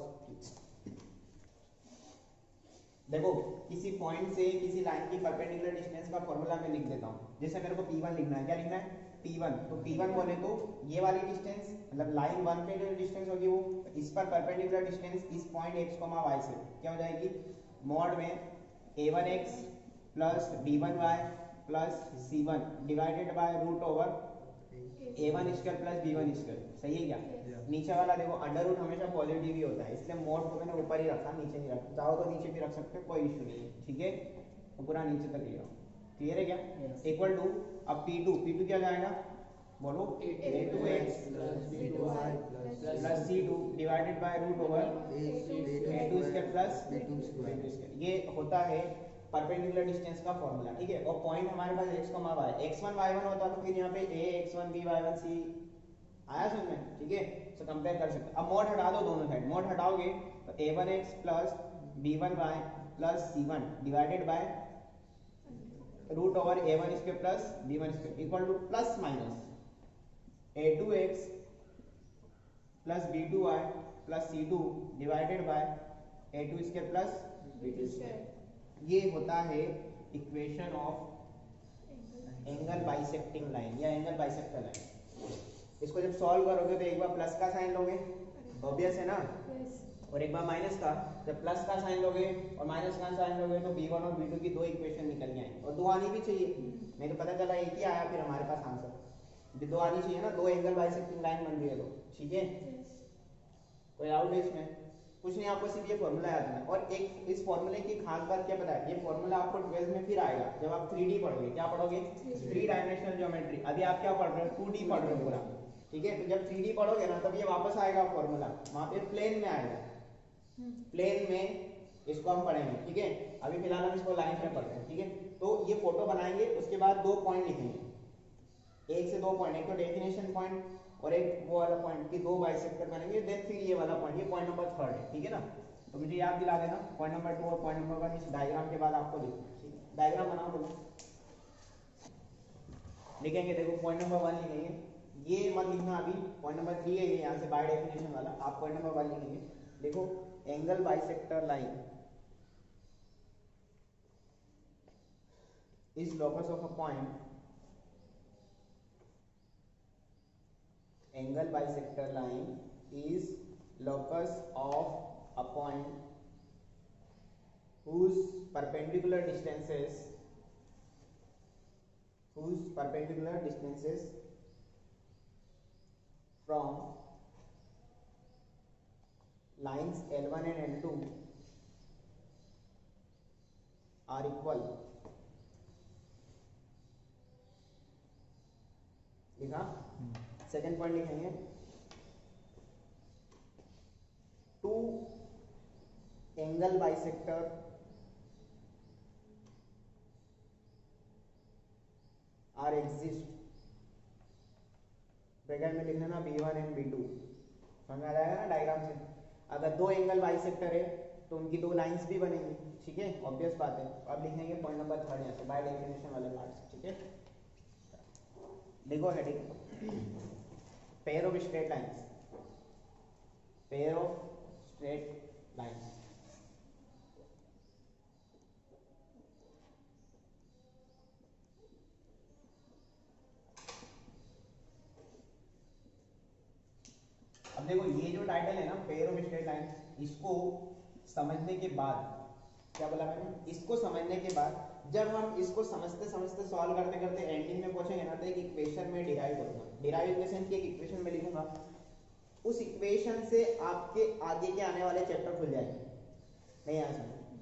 A: देखो किसी पॉइंट से किसी लाइन की परपेंडिकुलर डिस्टेंस का फॉर्मूला मैं लिख देता हूँ। जैसे मेरे को P1 लिखना है, क्या लिखना है P1, तो P1 बोले तो ये वाली डिस्टेंस मतलब लाइन 1 पे जो डिस्टेंस होगी वो इस पर परपेंडिकुलर डिस्टेंस इस पॉइंट x, y से क्या हो जाएगी मॉड में a1x plus b1y plus c1 divided by root over a1 square plus b1 square. सही है क्या? नीचे वाला देखो अंडर रूट हमेशा पॉजिटिव ही होता है, इसलिए मोड को मैंने ऊपर ही रखा, नीचे नहीं रखा। चाहो तो नीचे भी रख सकते हो, कोई इशू नहीं है। ठीक है, तो पूरा नीचे तक ले आओ। क्लियर है क्या? इक्वल टू अब P2 क्या जाएगा बोलो a2x plus c2 divided by root over a2 square plus b2 square. ये होता है परपेंडिकुलर डिस्टेंस का फॉर्मूला। ठीक है, और पॉइंट हमारे पास x, y x1 y1 होता तो फिर यहाँ पे a x1 b y1 c आया समझ में? ठीक है, तो कंपेयर कर सकते। अब मोड हटा दो दोनों साइड, मोड हटाओगे तो a1x plus b1y plus c1 divided by root over a1 square plus b1 square equal to plus minus a2x plus b2y plus c2 divided by a2 square plus b2 square. ये होता है equation of angle bisecting line या एंगल बाइसेक्टर लाइन। इसको जब सॉल्व करोगे तो एक बार प्लस का साइन लोगे, ऑब्वियस है ना, और एक बार माइनस का। जब प्लस का साइन लोगे और माइनस का साइन लोगे तो b1 और b2 की दो इक्वेशन निकल जाएंगी, और दो आनी भी चाहिए, नहीं तो पता चला एक ही आया फिर हमारे पास आंसर। दो आनी चाहिए ना, दो एंगल बाइसेक्टिंग लाइन बन रही है तो। ठीक है, कोई डाउट है इसमें? कुछ नहीं, आपको सिर्फ ये फॉर्मूला याद रखना। और एक इस फॉर्मूले की खास बात क्या पता है, ये फॉर्मूला आपको 12th में फिर आएगा जब आप 3D पढ़ोगे। क्या पढ़ोगे? 3 डायमेंशनल ज्योमेट्री। अभी आप क्या पढ़ रहे हो? 2D पढ़ रहे हो पूरा। ठीक है, तो जब 3D पढ़ोगे ना तब ये वापस आएगा फॉर्मूला, वहां पे प्लेन में आएगा, प्लेन में इसको हम पढ़ेंगे। ठीक है, अभी फिलहाल हम इसको लाइन में पढ़ते हैं। ठीक है, तो ये फोटो बनाएंगे, उसके बाद दो पॉइंट लिखेंगे, एक से दो पॉइंट, एक तो डेफिनेशन पॉइंट और एक वो वाला पॉइंट की दो बाइसेक्टर बनेंगे, देन फिर ये वाला पॉइंट, ये पॉइंट नंबर 3 है। ठीक है ना, तो मुझे याद दिला देना पॉइंट नंबर 2 और पॉइंट नंबर 1 इस डायग्राम के बाद आपको लिखना। ठीक है, डायग्राम बनाओ बोलो, लिखेंगे। देखो पॉइंट नंबर 1 लिखेंगे, ये मत लिखना अभी, पॉइंट नंबर 3 है ये, यहाँ से बाय डेफिनेशन वाला। आप पॉइंट नंबर 1 लिखेंगे। देखो angle bisector line is locus of a point, angle bisector line is locus of a point whose perpendicular distances from lines L1 and L2 are equal। लिखा? सेकेंड पॉइंट लिखेंगे, two angle bisector are exist. Bracket में लिख लेना B1 एंड B2, समझ में आ जाएगा ना डायग्राम से। अगर दो एंगल बाइसेक्टर है तो उनकी दो लाइंस भी बनेंगी। ठीक है, ऑब्वियस बात है। अब लिखेंगे पॉइंट नंबर 3 यहाँ से बाय डेफिनेशन वाले पार्ट से। ठीक है, देखो heading, pair of straight lines, pair of straight lines। अब देखो ये जो टाइटल है ना पेयर ऑफ स्ट्रेट लाइंस, इसको समझने के बाद, क्या बोला मैंने, इसको समझने के बाद जब हम इसको समझते समझते सॉल्व करते करते एंडिंग में पहुंचेंगे ना तो एक इक्वेशन में डिराइव होगा। डिराइव इक्वेशन की एक इक्वेशन में लिखूंगा, उस इक्वेशन से आपके आगे के आने वाले चैप्टर खुल जाएंगे। नहीं आ समझ?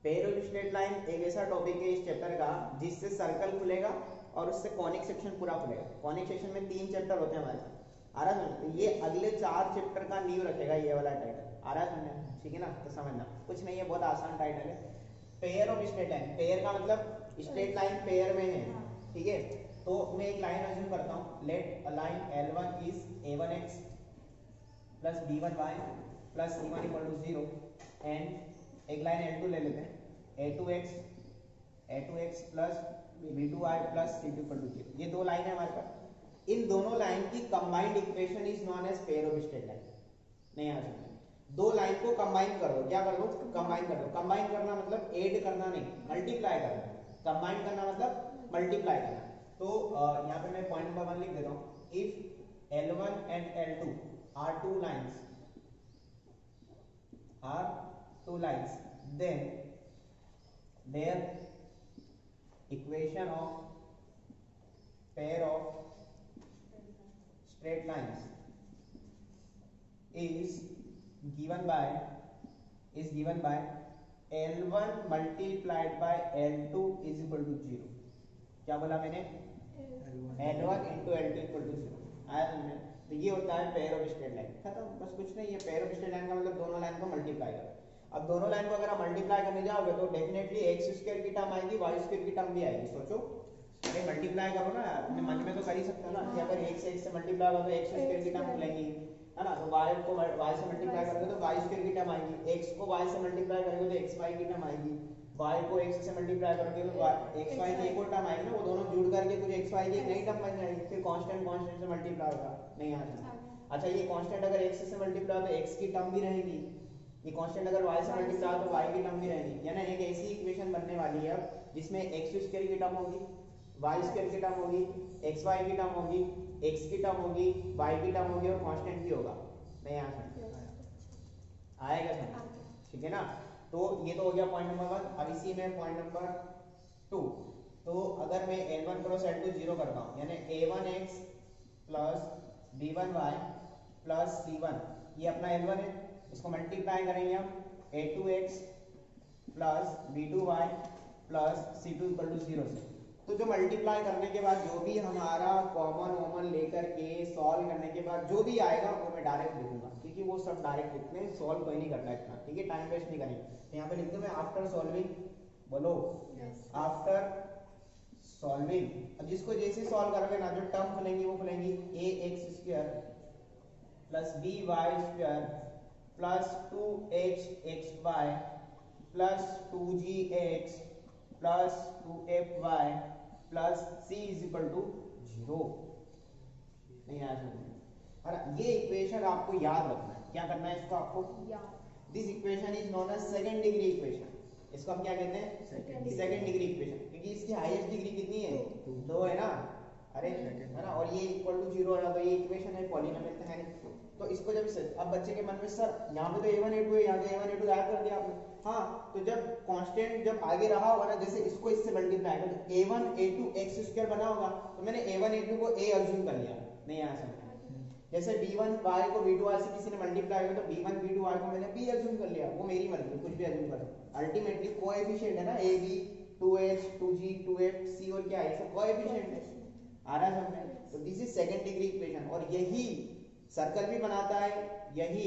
A: पेयर ऑफ स्ट्रेट लाइन एक ऐसा टॉपिक है इस चैप्टर का जिससे सर्कल खुलेगा और उससे कॉनिक सेक्शन पूरा खुलेगा। कॉनिक सेक्शन में 3 चैप्टर होते हैं हमारे पास, आ रहा है? तो ये अगले 4 चैप्टर का नींव रखेगा ये वाला टाइटल, आ रहा है समझ? ठीक है ना, तो समझना कुछ नहीं है, बहुत आसान टाइटल है, pair of straight line. Pair का मतलब स्ट्रेट लाइन पेयर में है। ठीक है, तो मैं एक लाइन अज्यूम करता हूँ, let a line L1 is a1x plus b1y plus c1 equal to 0 and एक लाइन L2 ले लेते हैं, a2x plus b2y plus c2 equal to 0। ये दो लाइन है हमारे पास। इन दोनों लाइन की combined equation is known as pair of straight line. नहीं आ सकता, दो लाइन को कंबाइन कर दो, क्या कर दो, कंबाइन कर दो। कंबाइन करना मतलब ऐड करना नहीं, मल्टीप्लाई करना। कंबाइन करना मतलब मल्टीप्लाई करना। तो यहाँ पे मैं पॉइंट नंबर 1 लिख देता हूँ। If L1 and L2 are two lines then their equation of pair of straight lines is given by L1 multiplied by L2 is equal to 0। क्या बोला मैंने, L1 into L2 equal to 0। आया समझ में? तो ये होता है पेयर ऑफ स्ट्रेट लाइन, खत्म, बस कुछ नहीं है। पेयर ऑफ स्ट्रेट लाइन का मतलब दोनों लाइन को मल्टीप्लाई करो। अब दोनों लाइन को अगर आप मल्टीप्लाई करने जाओगे तो डेफिनेटली एक्स स्क्वायर की टर्म आएगी, वाई स्क्वायर की टर्म भी आएगी। सोचो, अरे मल्टीप्लाई करो ना, अपने मन में तो कर ही सकते हो ना कि अगर एक से एक से मल्टीप्लाई होगा तो एक्स स्क्वायर की टर्म मिलेंगी, है ना। तो वाई को वाई से मल्टीप्लाई करोगे तो वाई स्क्वायर की टर्म आएगी, एक्स को वाई से मल्टीप्लाई करोगे तो एक्स वाई की टर्म आएगी, वाई को एक्स से मल्टीप्लाई करोगे तो एक्स वाई की एक और टर्म आएगी ना। वो दोनों जुड़ करके कुछ एक्स वाई की एक नई टर्म बन जाएगी। फिर कांस्टेंट कांस्टेंट से मल्टीप्लाई होगा, नहीं आ जाएगा। अच्छा, ये कांस्टेंट अगर एक्स से मल्टीप्लाई हो तो एक्स की टर्म भी रहेगी, ये कांस्टेंट अगर y से मल्टीप्लाई तो y की टर्म भी रहेगी। यानी एक ऐसी इक्वेशन बनने वाली है अब जिसमें x स्क्वायर की टर्म होगी, y स्क्वायर की टर्म होगी, xy की टर्म होगी, x की टर्म होगी, y की टर्म होगी और कांस्टेंट भी होगा। नहीं आ सकता, आएगा समझ, ठीक है ना। तो ये तो हो गया पॉइंट नंबर 1। अब इसी में पॉइंट नंबर 2। तो अगर मैं L1 क्रॉस L2 0 करता हूँ, यानी a1x plus b1y plus c1, ये अपना L1 है, इसको मल्टीप्लाई करेंगे हम a2x plus b2y plus c2 equal to 0 से। तो जो मल्टीप्लाई करने के बाद जो भी हमारा कॉमन लेकर के सॉल्व करने के बाद जो भी आएगा वो मैं डायरेक्ट लिखूंगा, क्योंकि वो सब डायरेक्ट लिखते हैं, सॉल्व कोई नहीं करना इतना, ठीक है, टाइम वेस्ट नहीं करेंगे। तो यहाँ पे लिख दूं मैं आफ्टर सॉल्विंग, बोलो आफ्टर सॉल्विंग। अब जिसको जैसे सॉल्व करोगे ना, जो टर्म खुलेंगी वो खुलेंगी ax square plus by square plus 2hxy plus 2gx plus 2fy plus c is equal to 0। नहीं आया समझ? और ये इक्वेशन आपको याद रखना है। क्या करना है इसको आपको? This equation is known as second degree equation. इसको हम क्या कहते हैं? सेकंड डिग्री इक्वेशन, क्योंकि इसकी हाईएस्ट डिग्री कितनी है? 2 है ना। अरे है ना, और ये इक्वल टू 0 है, तो ये इक्वेशन है, पॉलिनोमियल तो है नहीं। तो इसको जब अब बच्चे के मन में सर यहाँ पे तो a1 a2 है, यहाँ पे a1 a2 गायब कर दिया आपने। हाँ, तो जब कांस्टेंट जब आगे रहा होगा ना, जैसे इसको इससे मल्टीप्लाई कर तो a1 a2 x स्क्वायर बना होगा, तो मैंने a1 a2 को a अज्यूम कर लिया। नहीं आया समझ? जैसे b1 y को b2 y से किसी ने मल्टीप्लाई किया तो b1 b2 y को मैंने b अज्यूम कर लिया। वो मेरी मर्जी, कुछ भी अज्यूम करो, अल्टीमेटली कोएफिशिएंट है ना, ab 2h 2g 2f c और क्या है, सब कोएफिशिएंट है। आ रहा है समझ? तो this is second degree equation. और यही सर्कल भी बनाता है, यही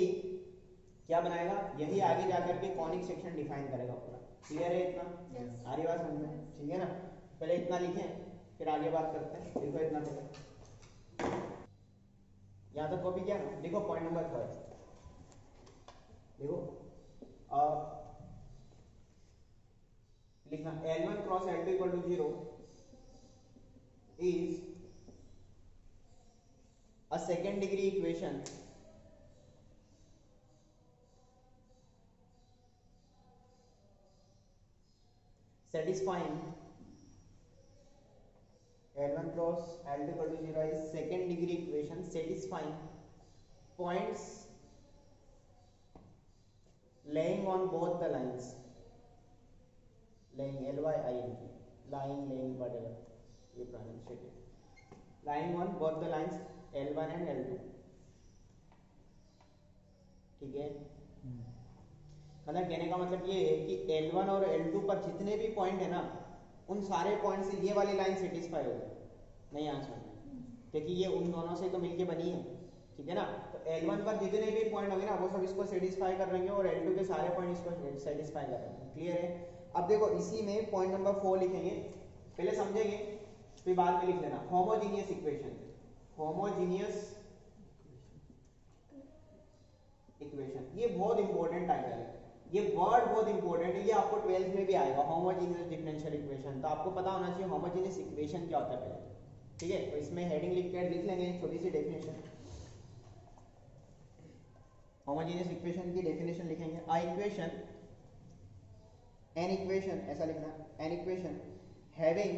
A: क्या बनाएगा, यही आगे जाकर के कॉनिक सेक्शन डिफाइन करेगा पूरा। क्लियर है इतना? आ रही बात समझ में? ठीक है ना। पहले इतना लिखें फिर आगे बात करते हैं। देखो इतना पहले यहाँ तक कॉपी किया ना। देखो पॉइंट नंबर 3 देखो, लिखना L1 cross L2 equal to 0 is a second degree equation satisfying L1 cross L2 equal to 0 is second degree equation satisfying points laying on both the lines, laying laying whatever ये pronunciation है, lying on both the lines L1 and L2। ठीक है, मतलब कहने का मतलब ये है कि L1 और L2 पर जितने भी पॉइंट है ना, उन सारे पॉइंट से ये वाली लाइन सेटिस्फाई हो जाए। नहीं आंसर, क्योंकि ये उन दोनों से तो मिलके बनी है, ठीक है ना। तो L1 पर जितने भी पॉइंट होंगे ना, वो सब इसको सेटिस्फाई कर रहे हैं और L2 के सारे पॉइंट इसको सेटिस्फाई कर रहे हैं। क्लियर है? अब देखो इसी में पॉइंट नंबर 4 लिखेंगे, पहले समझेंगे फिर बाद में लिख लेना। होमोजीनियस इक्वेशन, होमोजीनियस इक्वेशन, ये बहुत इंपॉर्टेंट टाइटल है, ये वर्ड बहुत इंपॉर्टेंट है, ये आपको 12th में भी आएगा। होमोजीनियस डिफरेंशियल इक्वेशन, तो आपको पता होना चाहिए होमोजीनियस इक्वेशन क्या होता है पहले। ठीक है, तो इसमें हेडिंग लिख लेंगे, छोटी सी डेफिनेशन। होमोजेनियस इक्वेशन की डेफिनेशन लिखेंगे, अ इक्वेशन, एन इक्वेशन ऐसा लिखना, an equation having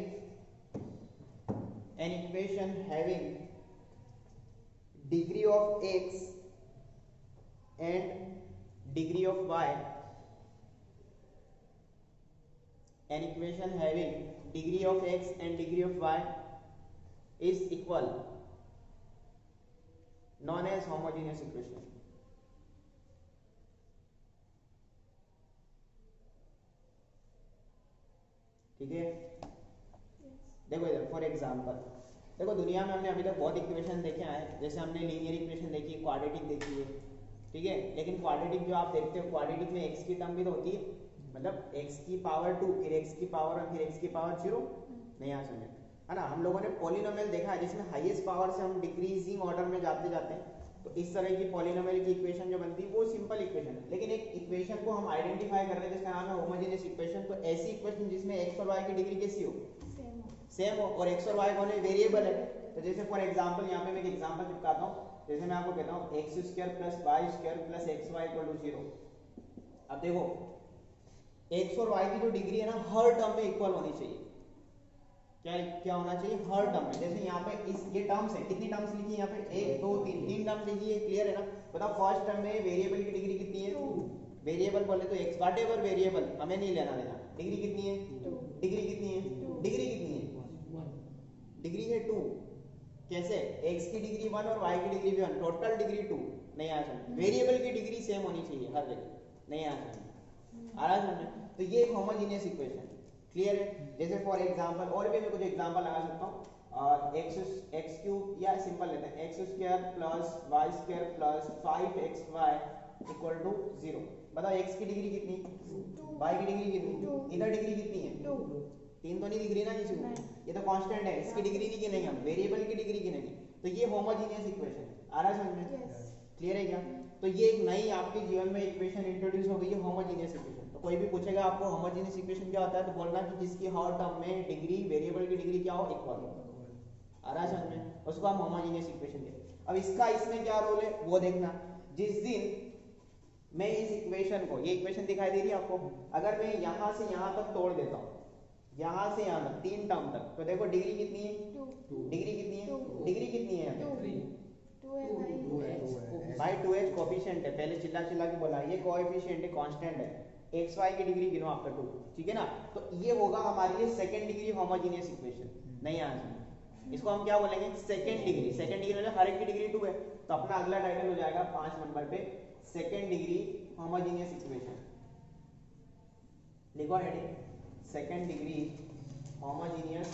A: degree of x and degree of y, an equation having degree of x and degree of y is equal, known as homogeneous equation. ठीक है, देखो इधर फॉर एग्जांपल, देखो दुनिया में हमने अभी तक बहुत इक्वेशन देखे आए, जैसे हमने लीनियर इक्वेशन देखी, क्वाड्रेटिक देखी है, ठीक है, लेकिन क्वाड्रेटिक जो आप देखते हो, क्वाड्रेटिक में x की टर्म भी तो होती है, मतलब x की पावर 2 फिर x की पावर और फिर x की पावर 0, नहीं आ समझे, है ना। हम लोगों ने पॉलिनोमियल देखा है जिसमें हाईएस्ट पावर से हम डिक्रीजिंग ऑर्डर में जाते जाते हैं, तो इस तरह की पॉलिनोमियल की इक्वेशन जो बनती है वो सिंपल इक्वेशन है। लेकिन एक इक्वेशन को हम आइडेंटिफाई कर रहे हैं जिसका नाम है होमोजेनियस इक्वेशन, तो ऐसी इक्वेशन जिसमें x और y की डिग्री कैसी हो, सेम हो, और x और y कौन है, वेरिएबल है। तो जैसे फॉर एग्जांपल यहाँ पे मैं एक एग्जांपल चिपकाता हूँ, जैसे मैं आपको कहता हूँ x square plus y square plus xy equal to 0। अब देखो x और y की जो डिग्री है ना हर टर्म में इक्वल होनी चाहिए, क्या होना चाहिए, हर टर्म में। जैसे यहाँ पे इस ये टर्म्स है, कितनी टर्म्स लिखी है यहाँ पे, 1 2 3 तीन टर्म्स लिखी है, क्लियर है ना। बताओ फर्स्ट टर्म में वेरिएबल की डिग्री कितनी है, वेरिएबल बोले तो x व्हाटएवर वेरिएबल, हमें नहीं लेना देना, डिग्री कितनी है, डिग्री कितनी है, डिग्री कितनी है, डिग्री है 2। कैसे, x की डिग्री 1 और y की डिग्री भी 1, टोटल डिग्री 2, नहीं आ समझ। वेरिएबल की डिग्री सेम होनी चाहिए हर जगह, नहीं आ समझ, आ रहा समझ। तो ये एक होमोजेनियस इक्वेशन, क्लियर है। जैसे फॉर एग्जांपल और भी मैं कुछ एग्जांपल लगा सकता हूँ, x क्यूब या सिंपल लेते हैं, x square plus y square plus 5xy equal to 0। बताओ x की डिग्री कितनी, y की डिग्री कितनी, इधर डिग्री कितनी है, 3 तो नहीं दिख रही ना किसी को, ये तो कांस्टेंट है, इसकी डिग्री नहीं गिनेंगे हम, वेरिएबल की डिग्री गिनेंगे। तो ये होमोजेनियस इक्वेशन है, आ रहा है समझ में, क्लियर है क्या। तो ये एक नई आपके जीवन में इक्वेशन इंट्रोड्यूस हो गई है, होमोजेनियस इक्वेशन। तो कोई भी पूछेगा आपको होमोजेनियस इक्वेशन क्या होता है, तो बोलना कि जिसकी हर टर्म में डिग्री, वेरिएबल की डिग्री क्या हो, इक्वल हो, आ रहा है समझ में, उसको हम होमोजेनियस इक्वेशन कहते हैं। अब इसका इसमें क्या रोल है वो देखना। जिस दिन मैं इस इक्वेशन को, ये इक्वेशन दिखाई दे रही है आपको, अगर मैं यहाँ से यहाँ तक तोड़ देता हूँ, यहाँ से यहाँ तक 3 टर्म तक, तो देखो डिग्री कितनी है, डिग्री कितनी है, डिग्री कितनी है, 2 भाई 2h कोफिशिएंट है, पहले चिल्ला चिल्ला के बोला, ये कोएफिशिएंट है, कांस्टेंट है, xy की डिग्री गिनो आफ्टर 2, ठीक है ना। तो ये होगा हमारे लिए सेकंड डिग्री होमोजेनियस इक्वेशन, नहीं आंसर, इसको हम क्या बोलेंगे, सेकंड डिग्री। सेकंड डिग्री मतलब हर एक की डिग्री 2 है, तो अपना अगला टाइटल हो जाएगा 5 नंबर पे सेकंड डिग्री होमोजेनियस इक्वेशन। लिखो heading, second degree homogeneous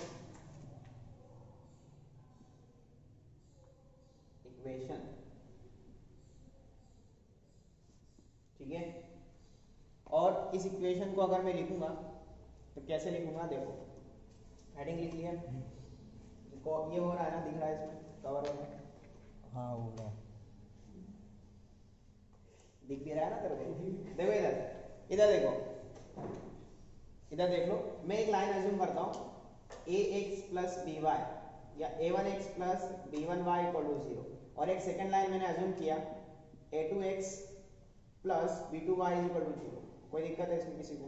A: equation, ठीक है। और इस इक्वेशन को अगर मैं लिखूंगा तो कैसे लिखूंगा, देखो हेडिंग लिख लिया, ये हो रहा है ना, दिख रहा है इसमें, कवर हो रहा है,
B: हाँ हो रहा है,
A: दिख भी रहा है ना तेरे को। देखो इधर, इधर देखो, इधर देख लो, मैं एक लाइन अज्यूम करता हूँ, ax प्लस by या a1x plus b1y equal to 0, और एक सेकंड लाइन मैंने अज्यूम किया a2x plus b2y equal to 0। कोई दिक्कत है इसमें, किसी को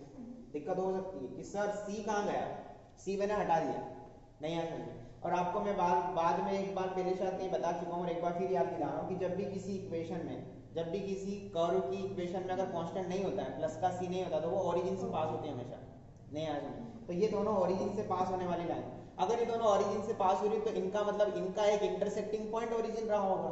A: दिक्कत हो सकती है कि सर c कहाँ गया, c मैंने हटा दिया, नहीं आ समझे। और आपको मैं बाद में एक बार पहले शायद नहीं बता चुका हूँ और एक बार फिर याद दिला रहा हूँ कि जब भी किसी इक्वेशन में, जब भी किसी कर्व की इक्वेशन में अगर कांस्टेंट नहीं होता है, प्लस का c नहीं होता, तो वो ओरिजिन से पास होती है हमेशा, नहीं आ समझे। तो ये दोनों ओरिजिन से पास होने वाली लाइन, अगर ये दोनों ओरिजिन से पास हो रही तो इनका मतलब इनका एक इंटरसेक्टिंग पॉइंट ओरिजिन रहा होगा।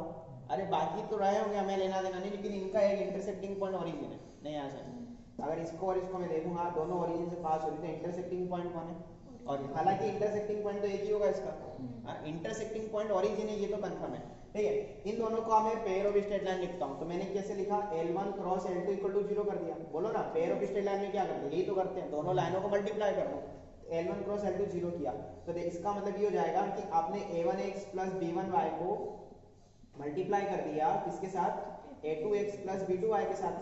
A: अरे बाकी तो रहे होंगे, हमें लेना देना नहीं, लेकिन इनका एक इंटरसेक्टिंग पॉइंट ओरिजिन है, नहीं आ समझे। अगर इसको और इसको मैं देखूंगा, दोनों ओरिजिन से पास हो रही तो इंटरसेक्टिंग पॉइंट कौन है, और हालांकि इंटरसेक्टिंग पॉइंट तो एक ही होगा इसका, इंटरसेक्टिंग पॉइंट ओरिजिन है, ये तो कंफर्म है, ठीक है। इन दोनों को मैं पेयर ऑफ स्ट्रेट लाइन लिखता हूं, तो मैंने कैसे लिखा, L1 cross L2 equal to 0 कर दिया। बोलो ना, पेयर ऑफ स्ट्रेट लाइन में क्या करते हैं, यही तो करते हैं, दोनों लाइनों को मल्टीप्लाई कर दो, L1 क्रॉस L2 0 किया, तो इसका मतलब ये हो जाएगा कि आपने a1x प्लस b1y को मल्टीप्लाई कर दिया किसके साथ, a2x प्लस b2y के साथ,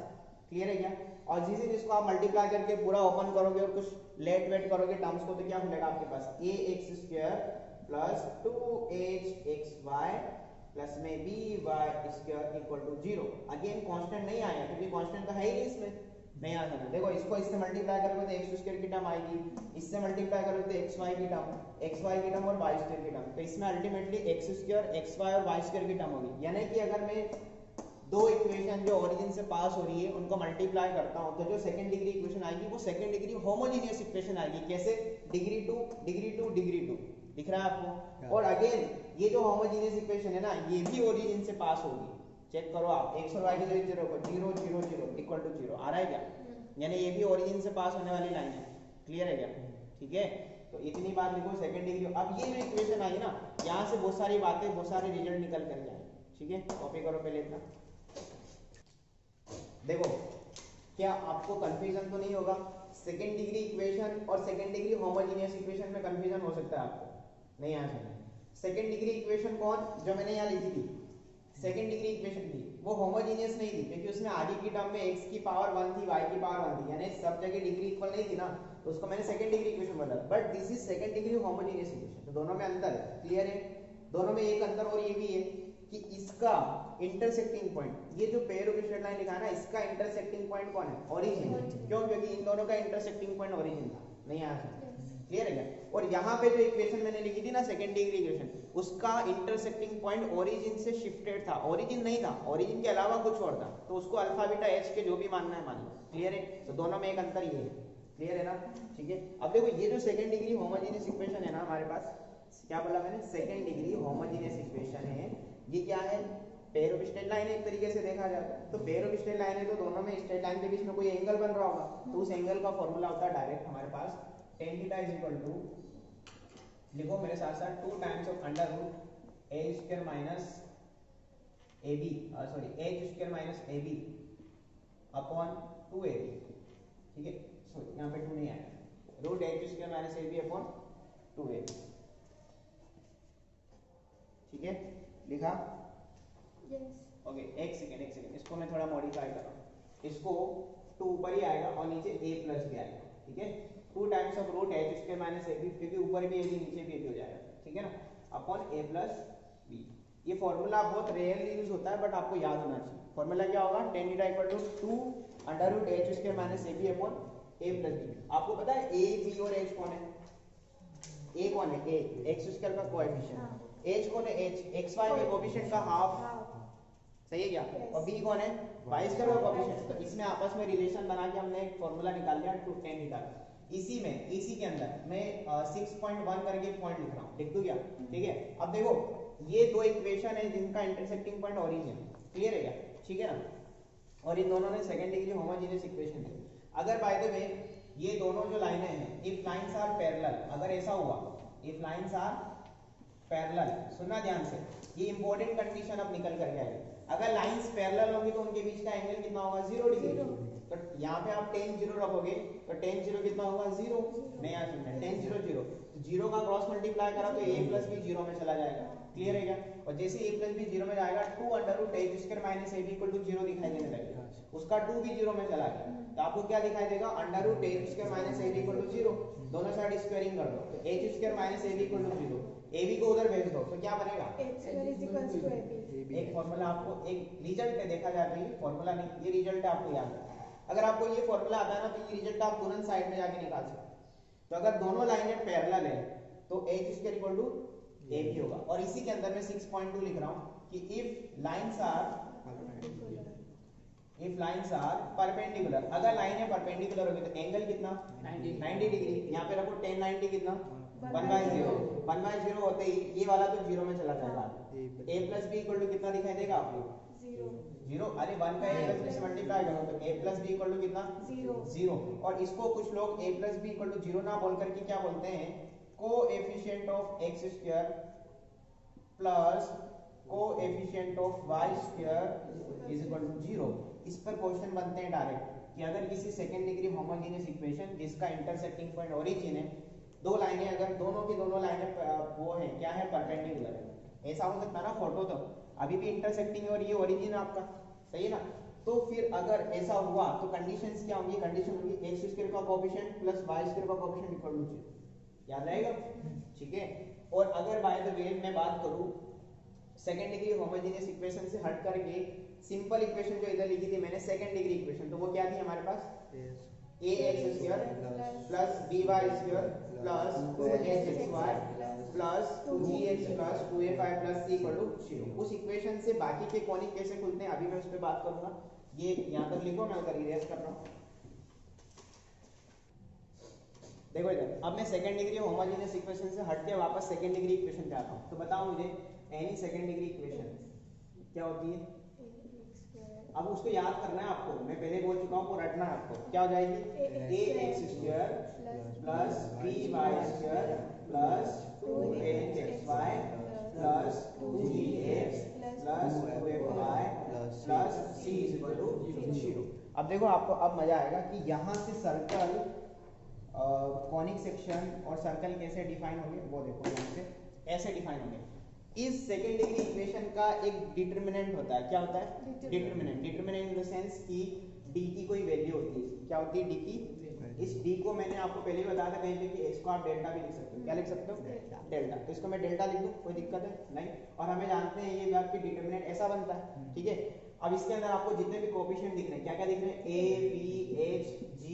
A: क्लियर है क्या। और जिस दिन इसको आप मल्टीप्लाई करके पूरा ओपन करोगे और कुछ लेट वेट करोगे टर्म्स को, तो क्या मिलेगा आपके पास, ax square plus 2hxy plus में B Y square equal to 0। Again constant नहीं आया क्योंकि कांस्टेंट तो है ही नहीं इसमें, नहीं आ सकता। देखो इसको इससे मल्टीप्लाई करोगे तो एक्स स्क्वायर की टर्म आएगी, इससे मल्टीप्लाई करोगे तो एक्स वाई की टर्म और वाई स्क्वायर की टर्म, तो इसमें ultimately x square x y और वाई स्क्वायर की टर्म होगी। यानी कि अगर मैं दो इक्वेशन जो ओरिजिन से पास हो रही है उनको मल्टीप्लाई करता हूं तो जो सेकंड डिग्री इक्वेशन आएगी वो सेकंड डिग्री होमोजेनियस इक्वेशन आएगी। कैसे? डिग्री 2 डिग्री 2 डिग्री 2 दिख रहा है आपको। और अगेन ये जो होमोजेनियस इक्वेशन है ना ये भी ओरिजिन से पास होगी। चेक करो आप, एक्स और वाई की जगह 0 0 0 इक्वल टू 0 आ रहा है क्या? यानी ये भी ओरिजिन से पास होने वाली लाइन है। क्लियर है क्या? ठीक है, तो इतनी बात लिखो सेकंड डिग्री। अब ये जो इक्वेशन आई ना यहाँ से बहुत सारी बातें बहुत सारे रिजल्ट निकल कर जाए। ठीक है, कॉपी करो पहले इतना। देखो क्या आपको कंफ्यूजन तो नहीं होगा? सेकंड डिग्री इक्वेशन और सेकंड डिग्री होमोजेनियस इक्वेशन में कंफ्यूजन हो सकता है आपको, नहीं आ सकता। सेकंड डिग्री इक्वेशन कौन जो मैंने यहाँ लिखी थी सेकंड डिग्री इक्वेशन थी वो होमोजेनियस नहीं थी क्योंकि उसमें आगे की टर्म में x की पावर 1 थी y की पावर 1 थी, यानी सब जगह डिग्री इक्वल नहीं थी ना, तो उसको मैंने सेकंड डिग्री इक्वेशन बोला। But this is second degree homogeneous equation, तो दोनों में अंतर है। क्लियर है? दोनों में एक अंतर और ये भी है कि इसका इंटरसेक्टिंग पॉइंट, ये जो पेयर ऑफ स्ट्रेट लाइन लिखा है ना इसका इंटरसेक्टिंग पॉइंट कौन है? ओरिजिन। क्यों? क्योंकि इन दोनों का इंटरसेक्टिंग पॉइंट ओरिजिन था, नहीं आ सकता। क्लियर है क्या? और यहाँ पे जो इक्वेशन मैंने लिखी थी ना सेकंड डिग्री इक्वेशन, उसका इंटरसेक्टिंग पॉइंट ओरिजिन से शिफ्टेड था, ओरिजिन नहीं था, ओरिजिन के अलावा कुछ और था, तो उसको अल्फा बीटा एच के जो भी मानना है मान लो। क्लियर है? तो दोनों में एक अंतर ये है। क्लियर है ना? ठीक है, अब देखो ये जो सेकंड डिग्री होमोजेनियस इक्वेशन है ना हमारे पास, क्या बोला मैंने? सेकंड डिग्री होमोजेनियस इक्वेशन है। ये क्या है? पेयर ऑफ स्ट्रेट लाइन है एक तरीके से देखा जाए तो। पेयर ऑफ स्ट्रेट लाइन है तो दोनों में स्ट्रेट लाइन के बीच में कोई एंगल बन रहा होगा, तो उस एंगल का फॉर्मूला होता है डायरेक्ट हमारे पास tan theta is equal to, लिखो मेरे साथ साथ 2 times of under root a square minus ab sorry h square minus ab upon 2ab। ठीक है, सॉरी यहाँ पे 2 नहीं आया, root h square minus ab upon 2ab। ठीक है, लिखा? ओके, एक सेकेंड इसको मैं थोड़ा मॉडिफाई कर रहा हूँ। इसको 2 ऊपर ही आएगा और नीचे a प्लस भी आएगा। ठीक है, 2 times of root h square minus ab, क्योंकि ऊपर भी ab नीचे भी ab हो जाएगा। ठीक है ना, अपॉन a प्लस b। ये फॉर्मूला बहुत रेयरली यूज होता है बट आपको याद होना चाहिए। फॉर्मूला क्या होगा? tan theta equal to 2 under root h square minus ab upon a plus b। आपको पता है a b और h कौन है? a कौन है? a x स्क्वायर का कोएफिशिएंट, h कौन है? h x y के कोएफिशिएंट का हाफ, सही है क्या? और b कौन है? y स्क्वायर का कोएफिशिएंट। तो इसमें आपस में रिलेशन बना के हमने एक फॉर्मूला निकाल लिया टू tan थीटा का। इसी के अंदर मैं 6.1 करके एक पॉइंट लिख रहा हूं, लिख दूं क्या? ठीक है, अब देखो ये दो इक्वेशन है जिनका इंटरसेक्टिंग पॉइंट ओरिजिन। क्लियर है क्या? ठीक है ना, और इन दोनों ने सेकंड डिग्री होमोजेनियस इक्वेशन है। अगर बाय द वे ये दोनों जो लाइनें हैं इफ लाइंस आर पैरेलल, अगर ऐसा हुआ इफ लाइंस आर पैरेलल, सुनना ध्यान से, ये इंपॉर्टेंट कंडीशन अब निकल कर आएगी। अगर लाइंस पैरेलल होंगी तो उनके बीच का एंगल कितना होगा? 0 डिग्री। तो यहाँ पे आप tan 0 रखोगे तो tan 0 कितना होगा? 0। नहीं आ सकता, tan 0 0, तो 0 का क्रॉस मल्टीप्लाई करा तो a प्लस b 0 में चला जाएगा। क्लियर है क्या? और जैसे a प्लस b 0 में जाएगा 2 under root h square minus ab equal to 0 दिखाई देने लगेगा, उसका 2 भी 0 में चला गया, तो आपको क्या दिखाई देगा? Under root h square minus ab equal to 0। दोनों साइड स्क्वायरिंग कर दो तो h square minus ab equal to 0, ab को उधर भेज दो तो क्या बनेगा? एक फॉर्मूला आपको एक रिजल्ट है, देखा जाए तो ये फॉर्मूला नहीं, ये रिजल्ट है, आपको याद है। अगर आपको ये फॉर्मूला आता है ना तो ये रिजल्ट आप तुरंत साइड में जाके निकाल सकते हैं। तो अगर दोनों लाइनें पैरेलल है तो h square equal to ab होगा। और इसी के अंदर मैं 6.2 लिख रहा हूं कि इफ लाइंस आर परपेंडिकुलर, अगर लाइनें परपेंडिकुलर होगी तो एंगल कितना? 90 डिग्री। यहाँ पे रखो tan 90 कितना? 1/0 होते ही ये वाला तो 0 में चला जाएगा। a plus b equal to कितना दिखाई देगा आपको? 0। अरे 1 का a प्लस b से मल्टीप्लाई करो तो a plus b equal to कितना? 0। और इसको कुछ लोग a plus b equal to 0 ना बोल करके क्या बोलते हैं? Coefficient of x square plus coefficient of y square is equal to 0। इस पर क्वेश्चन बनते हैं डायरेक्ट कि अगर किसी सेकंड डिग्री होमोजेनियस इक्वेशन जिसका इंटरसेक्टिंग पॉइंट ओरिजिन है, दो लाइनें अगर दोनों की दोनों लाइनें वो है क्या है? परपेंडिकुलर है। ऐसा हो सकता है ना फोटो, तो अभी भी इंटरसेक्टिंग और ये ओरिजिन आपका, सही है ना? तो फिर अगर ऐसा हुआ तो कंडीशंस क्या होंगी? कंडीशन होगी x स्क्वायर का कोएफिशिएंट प्लस y स्क्वायर का कोएफिशिएंट इक्वल टू 0। याद रहेगा? ठीक है। और अगर बाय द वे मैं बात करूं सेकंड डिग्री होमोजेनियस इक्वेशन से हट करके सिंपल इक्वेशन जो इधर लिखी थी मैंने सेकंड डिग्री इक्वेशन, तो वो क्या थी हमारे पास ax square plus by square plus 2hxy plus 2gx plus 2ay plus c equal to 0। उस इक्वेशन से बाकी के कॉनिक कैसे खुलते हैं अभी मैं उस पर बात करूंगा। ये यहाँ तक लिखो, मैं उधर इरेज कर रहा हूँ। देखो इधर, अब मैं सेकंड डिग्री होमोजेनियस इक्वेशन से हट के वापस सेकंड डिग्री इक्वेशन पे आता हूँ। तो बताओ मुझे एनी सेकंड डिग्री इक्वेशन क्या होती है। अब उसको याद करना है आपको, मैं पहले बोल चुका हूँ, वो रटना है आपको। क्या हो जाएगी ax square plus by square plus 2hxy plus 2gx plus 2fy plus c equal to 0। अब देखो आपको अब मजा आएगा कि यहाँ से सर्कल कॉनिक सेक्शन और सर्कल कैसे डिफाइन होंगे वो देखो। यहाँ से ऐसे डिफाइन होंगे। इस सेकेंड डिग्री इक्वेशन का एक डिटरमिनेंट होता है। क्या होता है determinant? Determinant in the sense कि d की कोई वैल्यू होती है। क्या होती है d की? इस d को मैंने आपको पहले ही बताया था कहीं पे कि इसको आप डेल्टा भी लिख सकते हो। क्या लिख सकते हो? डेल्टा। तो इसको मैं डेल्टा लिख दूं, कोई दिक्कत है नहीं। और हमें जानते हैं ये वर्ब की डिटरमिनेंट ऐसा बनता है, ठीक है। अब इसके अंदर आपको जितने भी कोएफिशिएंट दिख रहे हैं, क्या क्या दिख रहे हैं, a b h g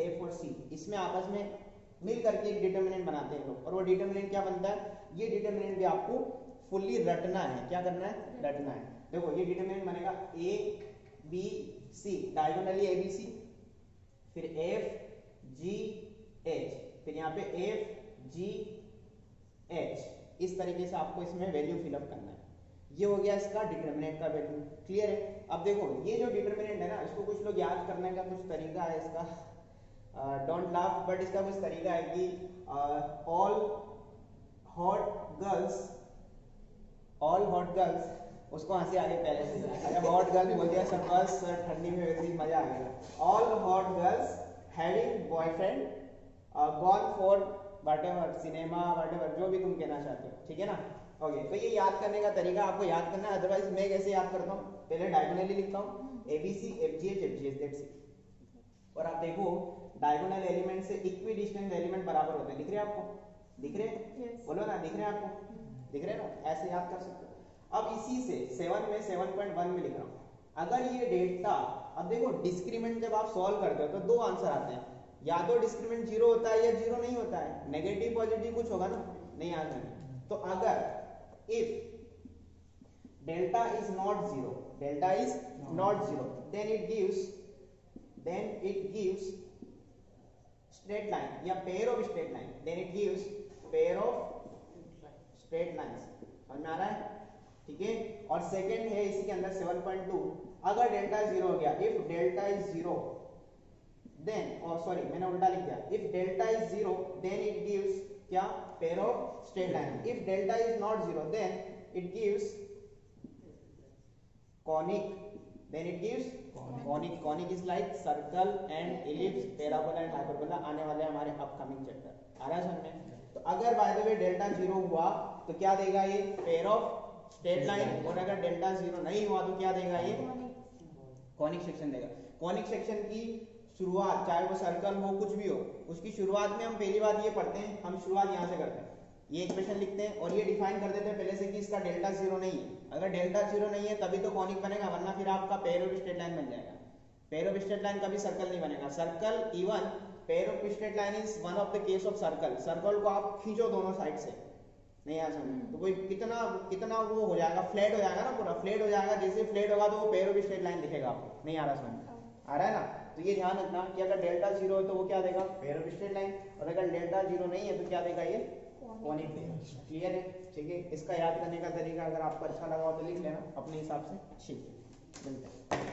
A: f और c, इसमें आपस में मिल करके एक डिटरमिनेंट बनाते हैं लोग। और वो डिटरमिनेंट क्या बनता है, ये डिटरमिनेंट भी आपको फुल्ली रटना है। क्या करना है? रटना है। देखो ये डिटरमिनेंट बनेगा a b c, diagonally a b c, फिर f g h, फिर यहाँ पे f g h। इस तरीके से आपको इसमें वैल्यू फिलअप करना है। ये हो गया इसका डिटरमिनेंट का वैल्यू। क्लियर है? अब देखो ये जो डिटरमिनेंट है ना, इसको कुछ लोग याद करने का कुछ तरीका है इसका, डोंट लाफ, बट इसका कुछ तरीका है कि ऑल हॉट गर्ल्स, उसको हंसी आ गई पहले से। अरे हॉट गर्ल बोल दिया सब, बस ठंडी में वैसे ही मजा आ गया। All hot girls having boyfriend gone for whatever, cinema whatever, जो भी तुम कहना चाहते हो, ठीक है ना। ओके, तो ये याद करने का तरीका आपको याद करना है। अदरवाइज मैं कैसे याद करता हूँ, पहले डायगोनली लिखता हूँ abc fgh fgh, that's it. और आप देखो डायगोनल एलिमेंट से इक्विडिस्टेंट एलिमेंट बराबर होते हैं। दिख रहे हैं आपको? दिख रहे हैं?
D: Yes.
A: बोलो ना, दिख रहे हैं आपको? दिख रहे हैं ना? ऐसे याद कर सकते हो। अब इसी से 7 में 7.1 में लिख रहा हूँ, अगर ये डेल्टा, अब देखो डिस्क्रिमिनेंट जब आप सॉल्व करते हो तो दो आंसर आते हैं, या तो डिस्क्रिमिनेंट 0 होता है या 0 नहीं होता है। नेगेटिव पॉजिटिव कुछ होगा ना, नहीं आंसर में। तो अगर if delta is not 0, delta is not 0, then it gives straight line या pair of straight line, then it gives pair of straight lines। समझ में आ रहा है? ठीक है। और सेकंड है इसी के अंदर 7.2, अगर डेल्टा 0 हो गया, if delta is 0 then, और सॉरी मैंने उल्टा लिख दिया, if delta is 0 then it gives क्या, pair of straight line। if delta is not 0 then it gives conic, then it gives conic। conic is like circle and ellipse, parabola and hyperbola, आने वाले हमारे अपकमिंग चैप्टर। आ रहा है समझ में? तो अगर बाय द वे डेल्टा 0 हुआ तो क्या देगा ये, पेयर ऑफ स्ट्रेट लाइन। और अगर डेल्टा 0 नहीं हुआ तो क्या देगा ये, कॉनिक सेक्शन देगा। कॉनिक सेक्शन की शुरुआत, चाहे वो सर्कल हो कुछ भी हो, उसकी शुरुआत में हम पहली बात ये पढ़ते हैं, हम शुरुआत यहाँ से करते हैं, ये इक्वेशन लिखते हैं और ये डिफाइन कर देते हैं पहले से कि इसका डेल्टा 0 नहीं है। अगर डेल्टा 0 नहीं है तभी तो कॉनिक बनेगा, वरना फिर आपका पेयर ऑफ स्ट्रेट लाइन बन जाएगा। पेयर ऑफ स्ट्रेट लाइन कभी सर्कल नहीं बनेगा। Circle even pair of straight line is one of the case of circle. Circle को आप खींचो दोनों साइड से, नहीं आ समझ तो कोई कितना वो हो जाएगा, फ्लैट हो जाएगा ना, पूरा फ्लैट हो जाएगा। जैसे फ्लैट होगा तो वो पेयर ऑफ स्ट्रेट लाइन दिखेगा आपको। नहीं आ रहा समझ? आ रहा है ना? तो ये ध्यान रखना कि अगर डेल्टा 0 है तो वो क्या देगा, पेयर ऑफ स्ट्रेट लाइन, और अगर डेल्टा 0 नहीं है तो क्या देगा, ये कॉनिक देगा। क्लियर है? ठीक है। इसका याद करने का तरीका अगर आपको अच्छा लगा हो तो लिख लेना अपने हिसाब से। ठीक है, मिलते हैं।